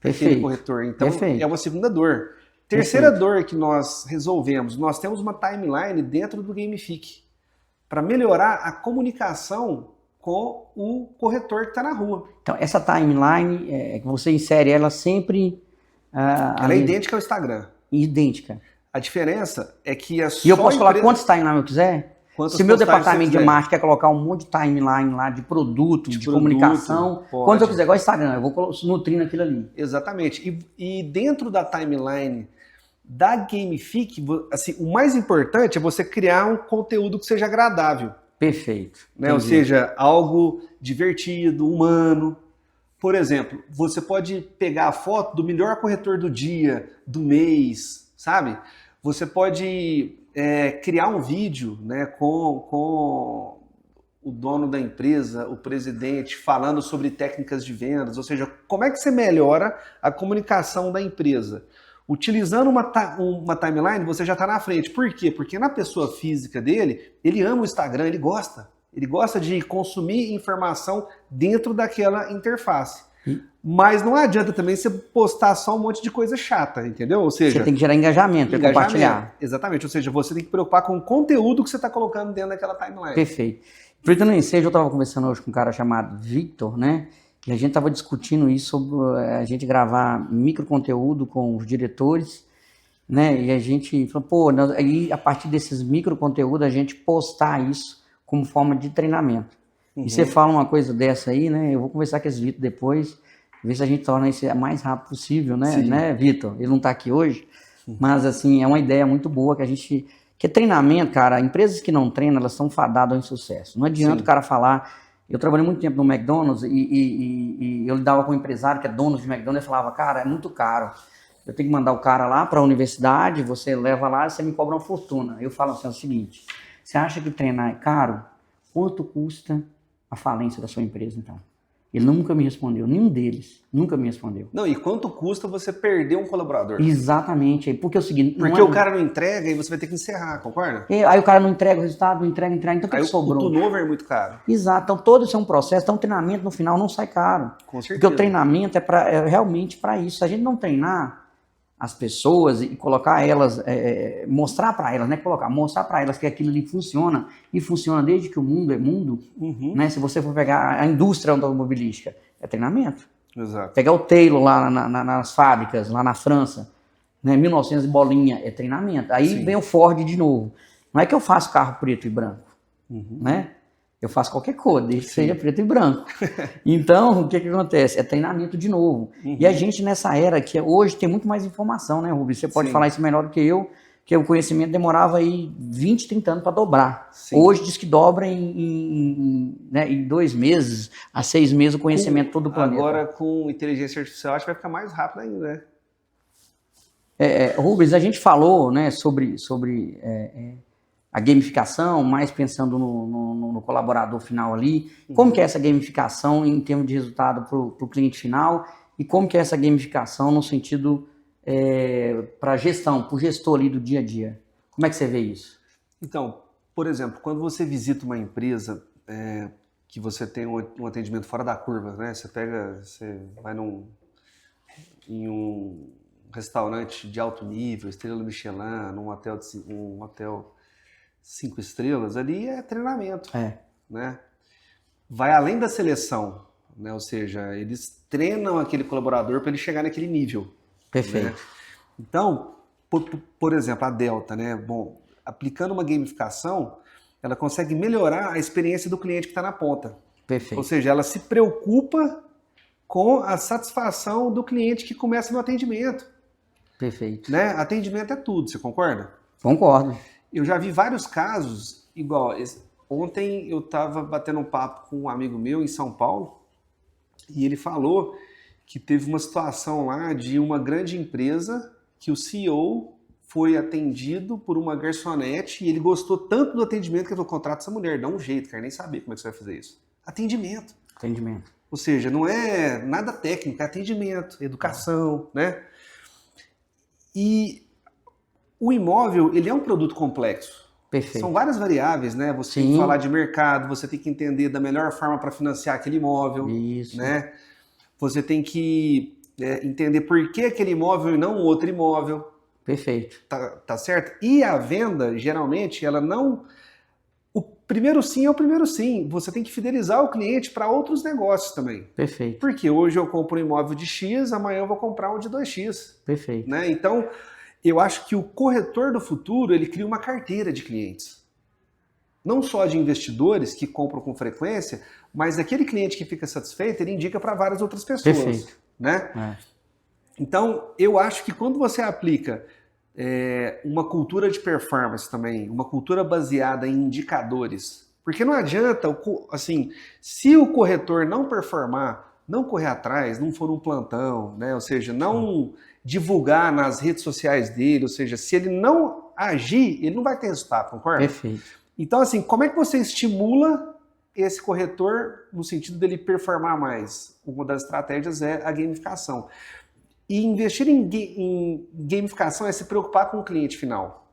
aquele corretor, então é uma segunda dor. Terceira dor que nós resolvemos, nós temos uma timeline dentro do Gamifique para melhorar a comunicação com o corretor que está na rua. Então, essa timeline, que você insere ela sempre... ela é idêntica ao Instagram. Idêntica. A diferença é que a sua E eu posso colocar quantos timeline eu quiser? Quantas Se o meu departamento de marketing quer colocar um monte de timeline lá de produto, de comunicação, quantos eu quiser, igual Instagram, eu vou nutrindo aquilo ali. Exatamente. E dentro da timeline da Gamifique, assim, o mais importante é você criar um conteúdo que seja agradável. Perfeito. Né? Ou seja, algo divertido, humano. Por exemplo, você pode pegar a foto do melhor corretor do dia, do mês, sabe? Você pode criar um vídeo, né, com o dono da empresa, o presidente, falando sobre técnicas de vendas. Ou seja, como é que você melhora a comunicação da empresa? Utilizando uma timeline, você já está na frente. Por quê? Porque na pessoa física dele, ele ama o Instagram, ele gosta. Ele gosta de consumir informação dentro daquela interface. Mas não adianta também você postar só um monte de coisa chata, entendeu? Ou seja, você tem que gerar engajamento, compartilhar. Exatamente, ou seja, você tem que preocupar com o conteúdo que você está colocando dentro daquela timeline. Perfeito. Aproveitando o ensejo, eu estava conversando hoje com um cara chamado Victor, né? E a gente estava discutindo isso, sobre a gente gravar microconteúdo com os diretores, né? E a gente falou, aí a partir desses microconteúdos a gente postar isso como forma de treinamento. E você fala uma coisa dessa aí, né? Eu vou conversar com esse Vitor depois, ver se a gente torna isso o mais rápido possível, né? Né, Vitor? Ele não está aqui hoje, mas assim, é uma ideia muito boa que a gente Porque treinamento, cara, empresas que não treinam, elas estão fadadas ao insucesso. Não adianta Sim. o cara falar... Eu trabalhei muito tempo no McDonald's e eu lidava com um empresário que é dono de McDonald's e falava, cara, é muito caro. Eu tenho que mandar o cara lá para a universidade, você leva lá e você me cobra uma fortuna. Eu falo assim, é o seguinte, você acha que treinar é caro? Quanto custa a falência da sua empresa, então? Ele nunca me respondeu, nenhum deles nunca me respondeu. Não, e quanto custa você perder um colaborador? Exatamente, porque é o seguinte... Porque o cara não entrega e você vai ter que encerrar, concorda? Aí o cara não entrega o resultado, não entrega, então o que, Aí que sobrou? o turnover é muito caro. Exato, então todo isso é um processo, então o treinamento no final não sai caro. Com certeza. Porque o treinamento é realmente para isso. Se a gente não treinar as pessoas e colocar elas, mostrar para elas, né? Mostrar para elas que aquilo ali funciona, e funciona desde que o mundo é mundo, né? Se você for pegar a indústria automobilística, é treinamento. Exato. Pegar o Taylor lá nas fábricas, lá na França, né? 1900 e bolinha, é treinamento. Aí Sim. vem o Ford de novo. Não é que eu faço carro preto e branco, né? Eu faço qualquer cor, desde que seja preto e branco. Então, o que acontece? É treinamento de novo. E a gente nessa era, que hoje tem muito mais informação, né, Rubens? Você pode falar isso melhor do que eu, que o conhecimento demorava aí 20, 30 anos para dobrar. Sim. Hoje diz que dobra em 2 meses a 6 meses o conhecimento todo do planeta. Agora, com inteligência artificial, acho que vai ficar mais rápido ainda, né? Rubens, a gente falou, né, sobre a gamificação, mais pensando no colaborador final ali. Como que é essa gamificação em termos de resultado para o cliente final e como que é essa gamificação no sentido para gestão, para o gestor ali do dia a dia? Como é que você vê isso? Então, por exemplo, quando você visita uma empresa que você tem um atendimento fora da curva, né? Você vai em um restaurante de alto nível, estrela Michelin, num hotel 5 estrelas, ali é treinamento, né? Vai além da seleção, né? Ou seja, eles treinam aquele colaborador para ele chegar naquele nível. Perfeito. Né? Então, por exemplo, a Delta, né? Bom, aplicando uma gamificação, ela consegue melhorar a experiência do cliente que está na ponta. Perfeito. Ou seja, ela se preocupa com a satisfação do cliente que começa no atendimento. Perfeito. Né? Atendimento é tudo, você concorda? Concordo. Eu já vi vários casos, igual, ontem eu estava batendo um papo com um amigo meu em São Paulo e ele falou que teve uma situação lá de uma grande empresa que o CEO foi atendido por uma garçonete e ele gostou tanto do atendimento que ele falou, contrata essa mulher, dá um jeito, quero nem saber como é que você vai fazer isso. Atendimento. Atendimento. Ou seja, não é nada técnico, é atendimento, educação, né? E o imóvel, ele é um produto complexo. Perfeito. São várias variáveis, né? Você tem que falar de mercado, você tem que entender da melhor forma para financiar aquele imóvel. Isso. Né? Você tem que entender por que aquele imóvel e não outro imóvel. Perfeito. Tá certo? E a venda, geralmente, ela não... O primeiro sim é o primeiro sim. Você tem que fidelizar o cliente para outros negócios também. Perfeito. Porque hoje eu compro um imóvel de X, amanhã eu vou comprar um de 2X. Perfeito. Né? Então... eu acho que o corretor do futuro, ele cria uma carteira de clientes. Não só de investidores que compram com frequência, mas aquele cliente que fica satisfeito, ele indica para várias outras pessoas. Perfeito. Né? Então, eu acho que quando você aplica uma cultura de performance também, uma cultura baseada em indicadores, porque não adianta, assim, se o corretor não performar, não correr atrás, não for um plantão, né? Ou seja, não divulgar nas redes sociais dele, ou seja, se ele não agir, ele não vai ter resultado, concorda? Perfeito. Então, assim, como é que você estimula esse corretor no sentido dele performar mais? Uma das estratégias é a gamificação. E investir em gamificação é se preocupar com o cliente final.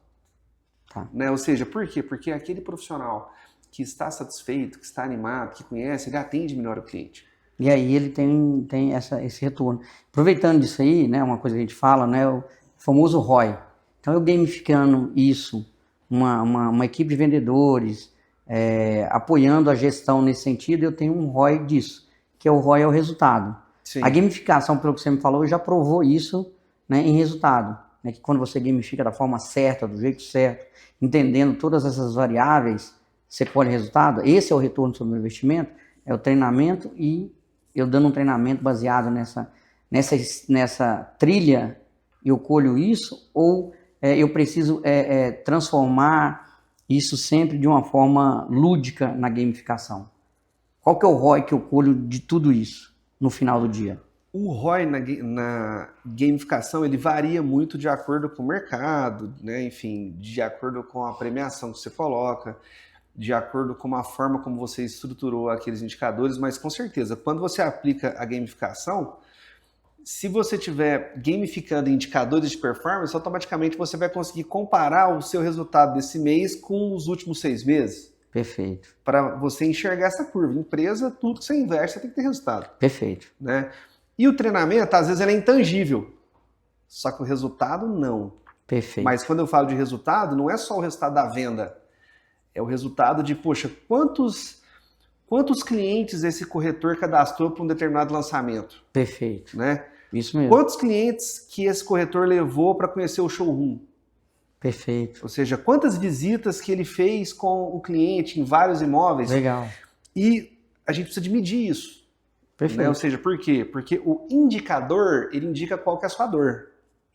Tá. Né? Ou seja, por quê? Porque aquele profissional que está satisfeito, que está animado, que conhece, ele atende melhor o cliente. E aí ele tem esse retorno. Aproveitando disso aí, né, uma coisa que a gente fala, né, o famoso ROI. Então eu gamificando isso, uma equipe de vendedores, apoiando a gestão nesse sentido, eu tenho um ROI disso, que o ROI é o resultado. Sim. A gamificação, pelo que você me falou, já provou isso, né, em resultado. Né, que quando você gamifica da forma certa, do jeito certo, entendendo todas essas variáveis, você colhe resultado. Esse é o retorno sobre o investimento, é o treinamento e eu dando um treinamento baseado nessa trilha, eu colho isso, ou eu preciso transformar isso sempre de uma forma lúdica na gamificação? Qual que é o ROI que eu colho de tudo isso no final do dia? O ROI na gamificação, ele varia muito de acordo com o mercado, né? Enfim, de acordo com a premiação que você coloca, de acordo com a forma como você estruturou aqueles indicadores, mas com certeza, quando você aplica a gamificação, se você estiver gamificando indicadores de performance, automaticamente você vai conseguir comparar o seu resultado desse mês com os últimos 6 meses. Perfeito. Para você enxergar essa curva. Empresa, tudo que você investe, você tem que ter resultado. Perfeito. Né? E o treinamento, às vezes, ele é intangível. Só que o resultado, não. Perfeito. Mas quando eu falo de resultado, não é só o resultado da venda. É o resultado de, poxa, quantos clientes esse corretor cadastrou para um determinado lançamento? Perfeito. Né? Isso mesmo. Quantos clientes que esse corretor levou para conhecer o showroom? Perfeito. Ou seja, quantas visitas que ele fez com o cliente em vários imóveis? Legal. E a gente precisa de medir isso. Perfeito. Né? Ou seja, por quê? Porque o indicador, ele indica qual que é a sua dor.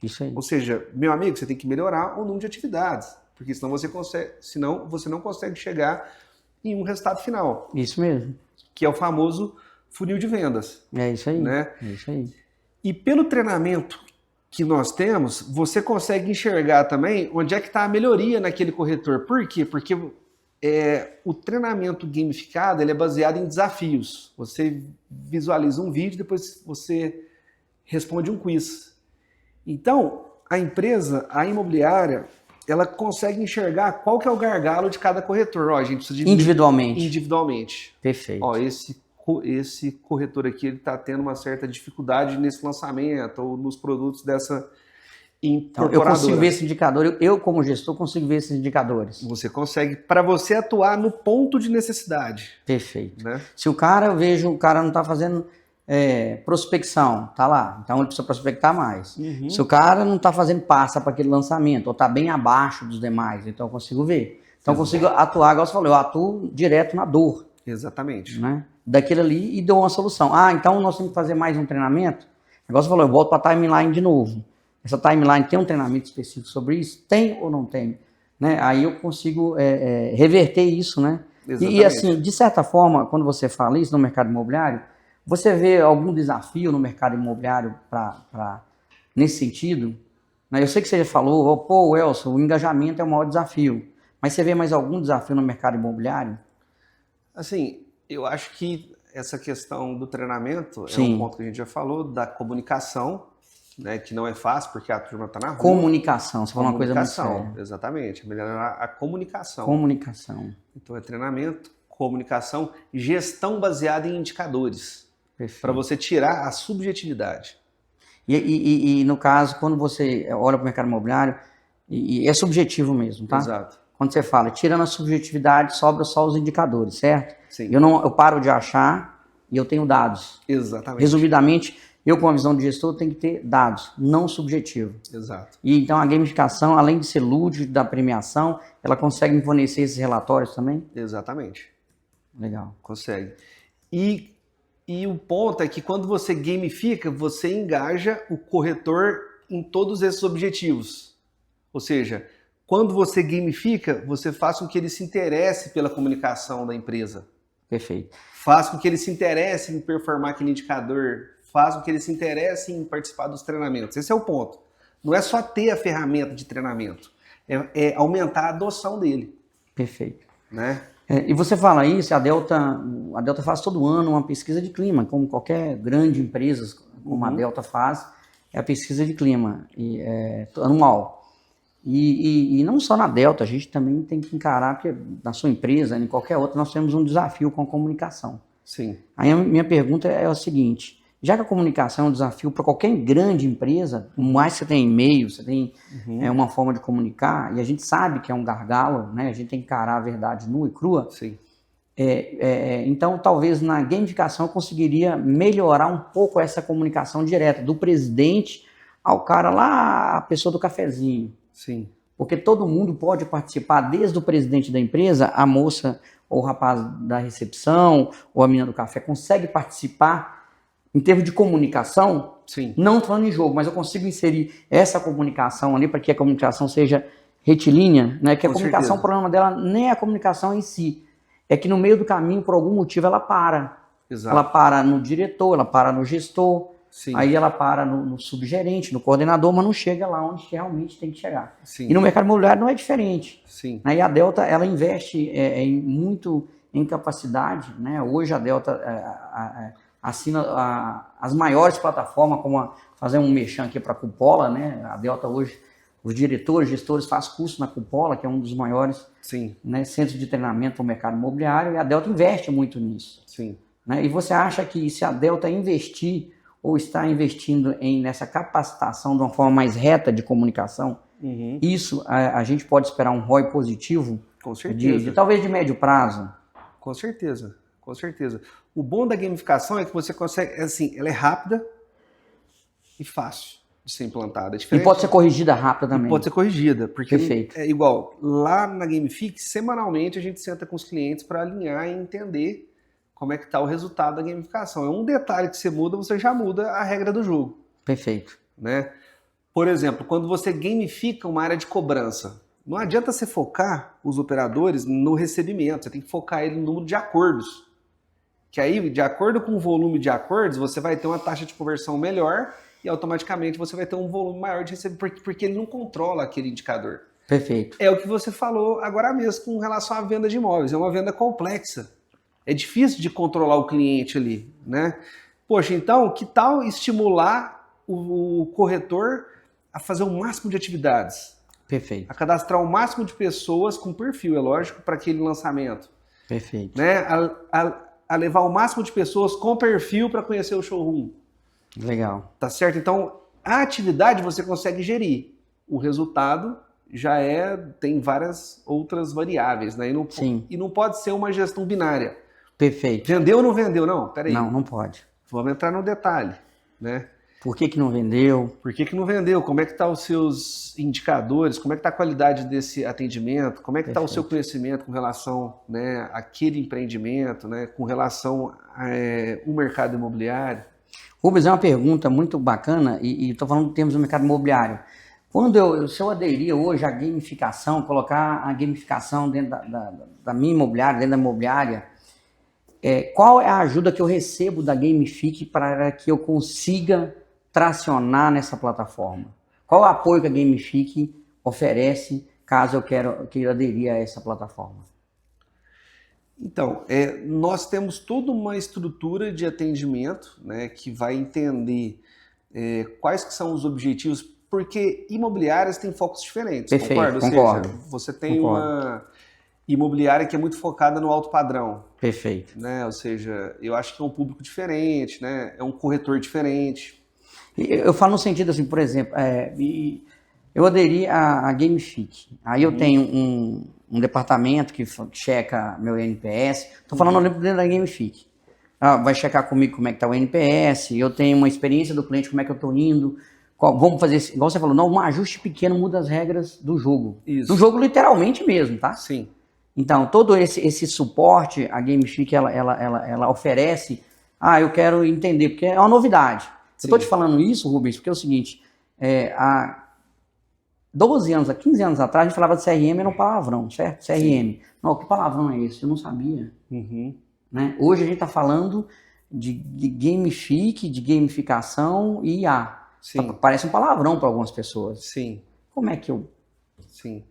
Isso aí. Ou seja, meu amigo, você tem que melhorar o número de atividades, porque senão você não consegue chegar em um resultado final. Isso mesmo. Que é o famoso funil de vendas. É isso aí. Né? É isso aí. E pelo treinamento que nós temos, você consegue enxergar também onde é que está a melhoria naquele corretor. Por quê? Porque o treinamento gamificado ele é baseado em desafios. Você visualiza um vídeo, depois você responde um quiz. Então, a empresa, a imobiliária, ela consegue enxergar qual que é o gargalo de cada corretor. Ó, a gente precisa de individualmente. Perfeito. Ó, esse corretor aqui ele está tendo uma certa dificuldade nesse lançamento ou nos produtos dessa incorporadora. Então, eu consigo ver esse indicador, eu como gestor consigo ver esses indicadores. Você consegue, para você atuar no ponto de necessidade. Perfeito. Né? Se o cara não está fazendo prospecção, tá lá, então ele precisa prospectar mais. Uhum. Se o cara não está fazendo passa para aquele lançamento, ou está bem abaixo dos demais, então eu consigo ver. Então eu consigo atuar, igual você falou, eu atuo direto na dor. Exatamente. Né? Daquilo ali e dou uma solução. Então nós temos que fazer mais um treinamento? Igual você falou, eu volto para a timeline de novo. Essa timeline tem um treinamento específico sobre isso? Tem ou não tem? Né? Aí eu consigo reverter isso, né? E assim, de certa forma, quando você fala isso no mercado imobiliário, você vê algum desafio no mercado imobiliário nesse sentido? Né? Eu sei que você já falou, pô, Elson, o engajamento é o maior desafio. Mas você vê mais algum desafio no mercado imobiliário? Assim, eu acho que essa questão do treinamento Sim. é um ponto que a gente já falou, da comunicação, né, que não é fácil porque a turma está na rua. Comunicação, você falou uma coisa muito séria. Exatamente, melhorar a comunicação. Comunicação. Então é treinamento, comunicação, gestão baseada em indicadores. Para você tirar a subjetividade. E no caso, quando você olha para o mercado imobiliário, é subjetivo mesmo, tá? Exato. Quando você fala, tirando a subjetividade, sobra só os indicadores, certo? Sim. Eu paro de achar e eu tenho dados. Exatamente. Resumidamente, eu com a visão de gestor tenho que ter dados, não subjetivo. Exato. E então a gamificação, além de ser lúdica da premiação, ela consegue me fornecer esses relatórios também? Exatamente. Legal. Consegue. E o ponto é que quando você gamifica, você engaja o corretor em todos esses objetivos. Ou seja, quando você gamifica, você faz com que ele se interesse pela comunicação da empresa. Perfeito. Faz com que ele se interesse em performar aquele indicador, faz com que ele se interesse em participar dos treinamentos. Esse é o ponto. Não é só ter a ferramenta de treinamento, é aumentar a adoção dele. Perfeito. Né? E você fala isso, a Delta faz todo ano uma pesquisa de clima, como qualquer grande empresa, como a Delta faz, é a pesquisa de clima anual. E não só na Delta, a gente também tem que encarar que na sua empresa, em qualquer outra, nós temos um desafio com a comunicação. Sim. Aí a minha pergunta é o seguinte, já que a comunicação é um desafio para qualquer grande empresa, por mais que você tenha e-mail, você tem uma forma de comunicar, e a gente sabe que é um gargalo, né? A gente tem que encarar a verdade nua e crua. Sim. Então, talvez na gamificação eu conseguiria melhorar um pouco essa comunicação direta, do presidente ao cara lá, a pessoa do cafezinho. Sim. Porque todo mundo pode participar, desde o presidente da empresa, a moça ou o rapaz da recepção, ou a menina do café, consegue participar em termos de comunicação Sim. Não falando em jogo, mas eu consigo inserir essa comunicação ali para que a comunicação seja retilínea, né? Que a Com comunicação, certeza. o problema dela nem é a comunicação em si, é que no meio do caminho, por algum motivo, ela para. Exato. Ela para no diretor, ela para no gestor, Sim. aí ela para no subgerente, no coordenador, mas não chega lá onde realmente tem que chegar. Sim. E no mercado imobiliário não é diferente. Sim. E a Delta, ela investe muito em capacidade, né? Hoje a Delta assina as maiores plataformas, como fazer um merchan aqui para a Cupola, né? A Delta hoje, os diretores, gestores fazem curso na Cupola, que é um dos maiores, né, centros de treinamento para o mercado imobiliário, e a Delta investe muito nisso. Sim. Né? E você acha que se a Delta investir ou está investindo nessa capacitação de uma forma mais reta de comunicação, isso a gente pode esperar um ROI positivo? Com certeza. Talvez de médio prazo? Com certeza, com certeza. O bom da gamificação é que você consegue, assim, ela é rápida e fácil de ser implantada. E pode ser corrigida rápida também. Pode ser corrigida, porque Perfeito. É igual, lá na Gamefix, semanalmente a gente senta com os clientes para alinhar e entender como é que está o resultado da gamificação. É um detalhe que você muda, você já muda a regra do jogo. Perfeito. Né? Por exemplo, quando você gamifica uma área de cobrança, não adianta você focar os operadores no recebimento, você tem que focar ele no número de acordos. Que aí, de acordo com o volume de acordos, você vai ter uma taxa de conversão melhor e automaticamente você vai ter um volume maior de recebimento, porque ele não controla aquele indicador. Perfeito. É o que você falou agora mesmo com relação à venda de imóveis. É uma venda complexa. É difícil de controlar o cliente ali, né? Poxa, então, que tal estimular o corretor a fazer o máximo de atividades? Perfeito. A cadastrar o máximo de pessoas com perfil, é lógico, para aquele lançamento. Perfeito. Né? A levar o máximo de pessoas com perfil para conhecer o showroom. Legal. Tá certo? Então, a atividade você consegue gerir. O resultado já tem várias outras variáveis, né? E não pode ser uma gestão binária. Perfeito. Vendeu ou não vendeu? Não, peraí. Não pode. Vamos entrar no detalhe, né? Por que não vendeu? Por que não vendeu? Como é que estão os seus indicadores? Como é que está a qualidade desse atendimento? Como é que está o seu conhecimento com relação, né, àquele empreendimento, né, com relação ao mercado imobiliário? Rubens, é uma pergunta muito bacana e estou falando em termos do mercado imobiliário. Se eu aderir hoje à gamificação, colocar a gamificação dentro da minha imobiliária, dentro da imobiliária, qual é a ajuda que eu recebo da Gamific para que eu consiga tracionar nessa plataforma? Qual o apoio que a Gamific oferece caso eu queira aderir a essa plataforma? Então, nós temos toda uma estrutura de atendimento, né, que vai entender quais que são os objetivos, porque imobiliárias têm focos diferentes. Perfeito, concordo. Ou seja, você tem uma imobiliária que é muito focada no alto padrão. Perfeito. Né? Ou seja, eu acho que é um público diferente, né? É um corretor diferente. Eu falo no sentido assim, por exemplo, eu aderi à Gamific. Aí eu tenho um departamento que checa meu NPS. Estou falando dentro da Gamific. Vai checar comigo como é que está o NPS. Eu tenho uma experiência do cliente, como é que eu estou indo. Vamos fazer, igual você falou, um ajuste pequeno muda as regras do jogo. Isso. Do jogo literalmente mesmo, tá? Sim. Então, todo esse suporte, a Gamific, ela oferece. Eu quero entender, porque é uma novidade. Sim. Eu estou te falando isso, Rubens, porque é o seguinte, há 12 anos, há 15 anos atrás, a gente falava de CRM, era um palavrão, certo? CRM. Sim. Não, que palavrão é esse? Eu não sabia. Né? Hoje a gente está falando de Gamific, de gamificação e IA. Sim. Parece um palavrão para algumas pessoas. Sim. Como é que eu... Sim.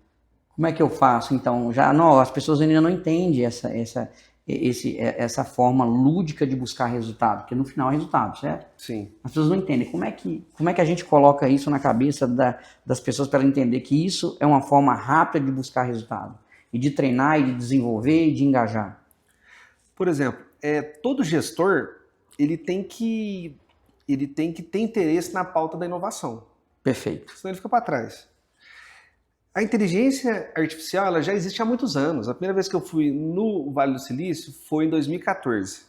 Como é que eu faço, então? As pessoas ainda não entendem essa forma lúdica de buscar resultado, porque no final é resultado, certo? Sim. As pessoas não entendem. Como é que a gente coloca isso na cabeça das pessoas para entender que isso é uma forma rápida de buscar resultado, e de treinar, e de desenvolver, e de engajar? Por exemplo, todo gestor ele tem que ter interesse na pauta da inovação. Perfeito. Senão ele fica para trás. A inteligência artificial ela já existe há muitos anos. A primeira vez que eu fui no Vale do Silício foi em 2014.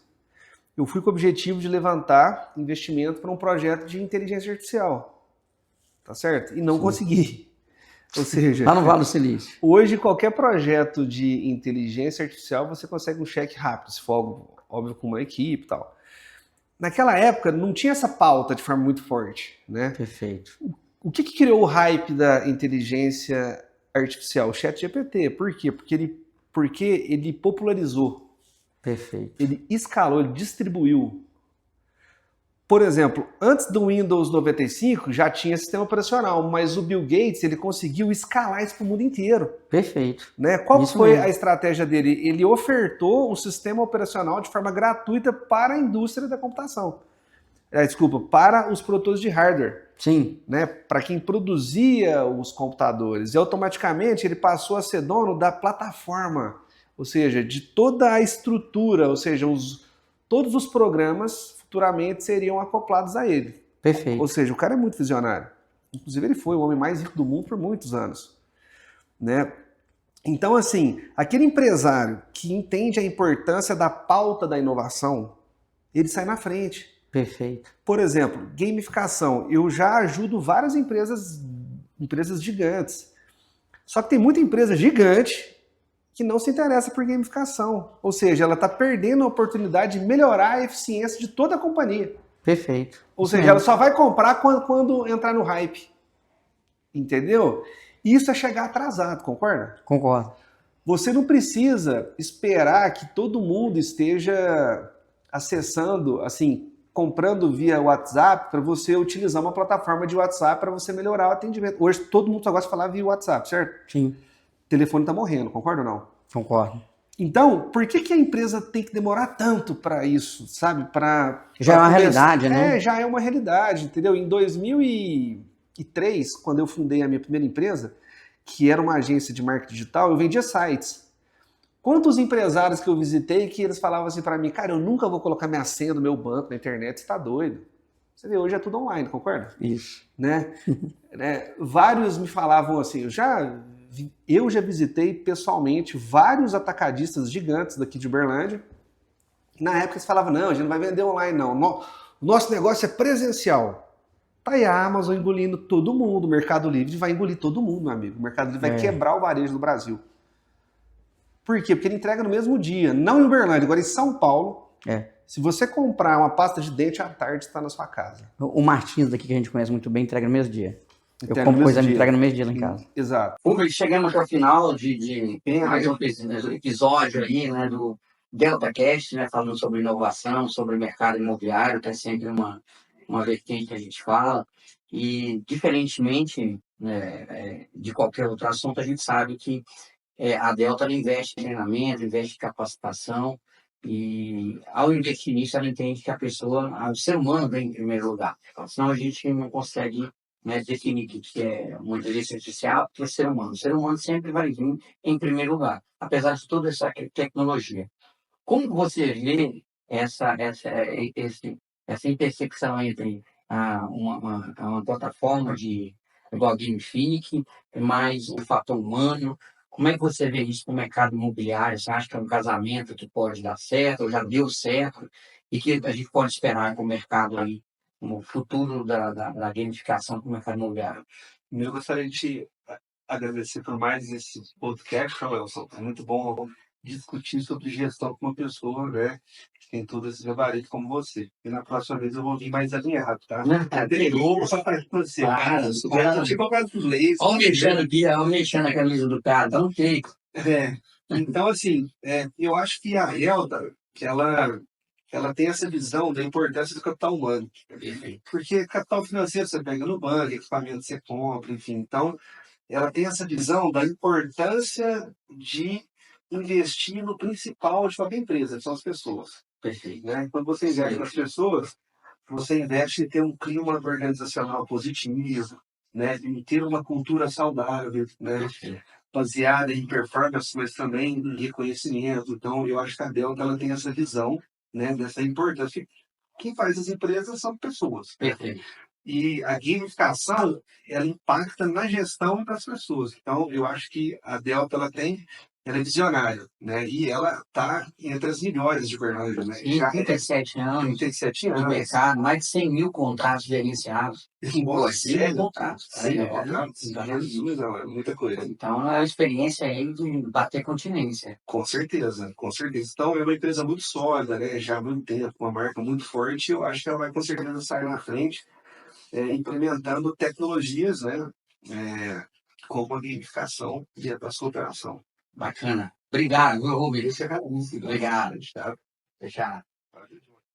Eu fui com o objetivo de levantar investimento para um projeto de inteligência artificial. Tá certo? E não consegui. Ou seja... Lá no Vale do Silício. Hoje, qualquer projeto de inteligência artificial, você consegue um cheque rápido, se for, óbvio, com uma equipe e tal. naquela época não tinha essa pauta de forma muito forte, né? Perfeito. O que criou o hype da inteligência artificial? O ChatGPT. Por quê? Porque ele popularizou, Perfeito. ele escalou, ele distribuiu. Por exemplo, antes do Windows 95 já tinha sistema operacional, mas o Bill Gates ele conseguiu escalar isso para o mundo inteiro. Perfeito. Né? Qual Isso foi mesmo. a estratégia dele? Ele ofertou o sistema operacional de forma gratuita para a indústria da computação. Desculpa, para os produtores de hardware. Sim. Né? Para quem produzia os computadores. E automaticamente ele passou a ser dono da plataforma, ou seja, de toda a estrutura, ou seja, todos os programas futuramente seriam acoplados a ele. Perfeito. Ou seja, o cara é muito visionário. Inclusive ele foi o homem mais rico do mundo por muitos anos. Né? Então, assim, aquele empresário que entende a importância da pauta da inovação, ele sai na frente. Perfeito. Por exemplo, gamificação. Eu já ajudo várias empresas gigantes. Só que tem muita empresa gigante que não se interessa por gamificação. Ou seja, ela está perdendo a oportunidade de melhorar a eficiência de toda a companhia. Perfeito. Ou seja, ela só vai comprar quando entrar no hype. Entendeu? Isso é chegar atrasado, concorda? Concordo. Você não precisa esperar que todo mundo esteja acessando, assim, comprando via WhatsApp para você utilizar uma plataforma de WhatsApp para você melhorar o atendimento. Hoje todo mundo só gosta de falar via WhatsApp, certo? Sim. O telefone está morrendo, concorda ou não? Concordo. Então, por que a empresa tem que demorar tanto para isso, sabe? Já é uma realidade, né? Já é uma realidade, entendeu? Em 2003, quando eu fundei a minha primeira empresa, que era uma agência de marketing digital, eu vendia sites. Quantos empresários que eu visitei que eles falavam assim para mim, cara, eu nunca vou colocar minha senha do meu banco na internet, você tá doido? Você vê, hoje é tudo online, concorda? Isso. Né? Vários me falavam assim, eu já visitei pessoalmente vários atacadistas gigantes daqui de Uberlândia. Na época eles falavam, não, a gente não vai vender online não, o nosso negócio é presencial. Tá aí a Amazon engolindo todo mundo, o Mercado Livre vai engolir todo mundo, meu amigo. O Mercado Livre vai quebrar o varejo do Brasil. Por quê? Porque ele entrega no mesmo dia, não em Uberlândia, agora em São Paulo. Se você comprar uma pasta de dente à tarde, está na sua casa. O Martins daqui, que a gente conhece muito bem, entrega no mesmo dia. Eu Entrega compro no coisa, mesmo me dia. entrega no mesmo dia lá em casa. Exato. Rubens, chegamos ao final de mais um episódio aí, né, do DeltaCast, né, falando sobre inovação, sobre o mercado imobiliário, que é sempre uma vertente que a gente fala. E, diferentemente, né, de qualquer outro assunto, a gente sabe que a Delta ela investe em treinamento, investe em capacitação, e ao investir nisso, ela entende que o ser humano vem em primeiro lugar. Senão a gente não consegue, né, definir o que é uma inteligência artificial, o que é ser humano. O ser humano sempre vai vir em primeiro lugar, apesar de toda essa tecnologia. Como você vê essa intersecção entre uma plataforma de login Infinity mais o fator humano? Como é que você vê isso no mercado imobiliário? Você acha que é um casamento que pode dar certo, ou já deu certo, e que a gente pode esperar com o mercado aí, no futuro da gamificação com o mercado imobiliário? Eu gostaria de te agradecer por mais esse podcast, Wilson. É muito bom discutir sobre gestão com uma pessoa, né, que tem todo esse gabarito como você. E na próxima vez eu vou vir mais alinhado, tá? Eu vou só para você. Tipo para os leis. Olha o mexendo a camisa do cara, dá um jeito. Então, assim, eu acho que a Helda, ela tem essa visão da importância do capital humano. Porque capital financeiro você pega no banco, equipamento você compra, enfim. Então, ela tem essa visão da importância de investir no principal de qualquer empresa, que são as pessoas. Perfeito. Né? Quando você investe nas pessoas, você investe em ter um clima organizacional positivo, né? Em ter uma cultura saudável, né? Baseada em performance, mas também em reconhecimento. Então, eu acho que a Delta ela tem essa visão, né? Dessa importância. Quem faz as empresas são pessoas. Perfeito. E a gamificação, ela impacta na gestão das pessoas. Então, eu acho que a Delta ela tem ela é visionária, né? E ela está entre as melhores de Berlândia, né? Já 37 anos 37 no anos. mercado, mais de 100 mil contratos gerenciados. Você é Contratos. sim, É, Jesus, não, é muita coisa. então, é a experiência aí de bater continência. Com certeza, com certeza. Então é uma empresa muito sólida, né? Já há muito tempo, uma marca muito forte. Eu acho que ela vai com certeza sair na frente, implementando tecnologias, né? Como a gamificação e a sua operação. Bacana. Obrigado, viu, Rubens? Esse é a Obrigado. Fechado. Fechado. Valeu demais.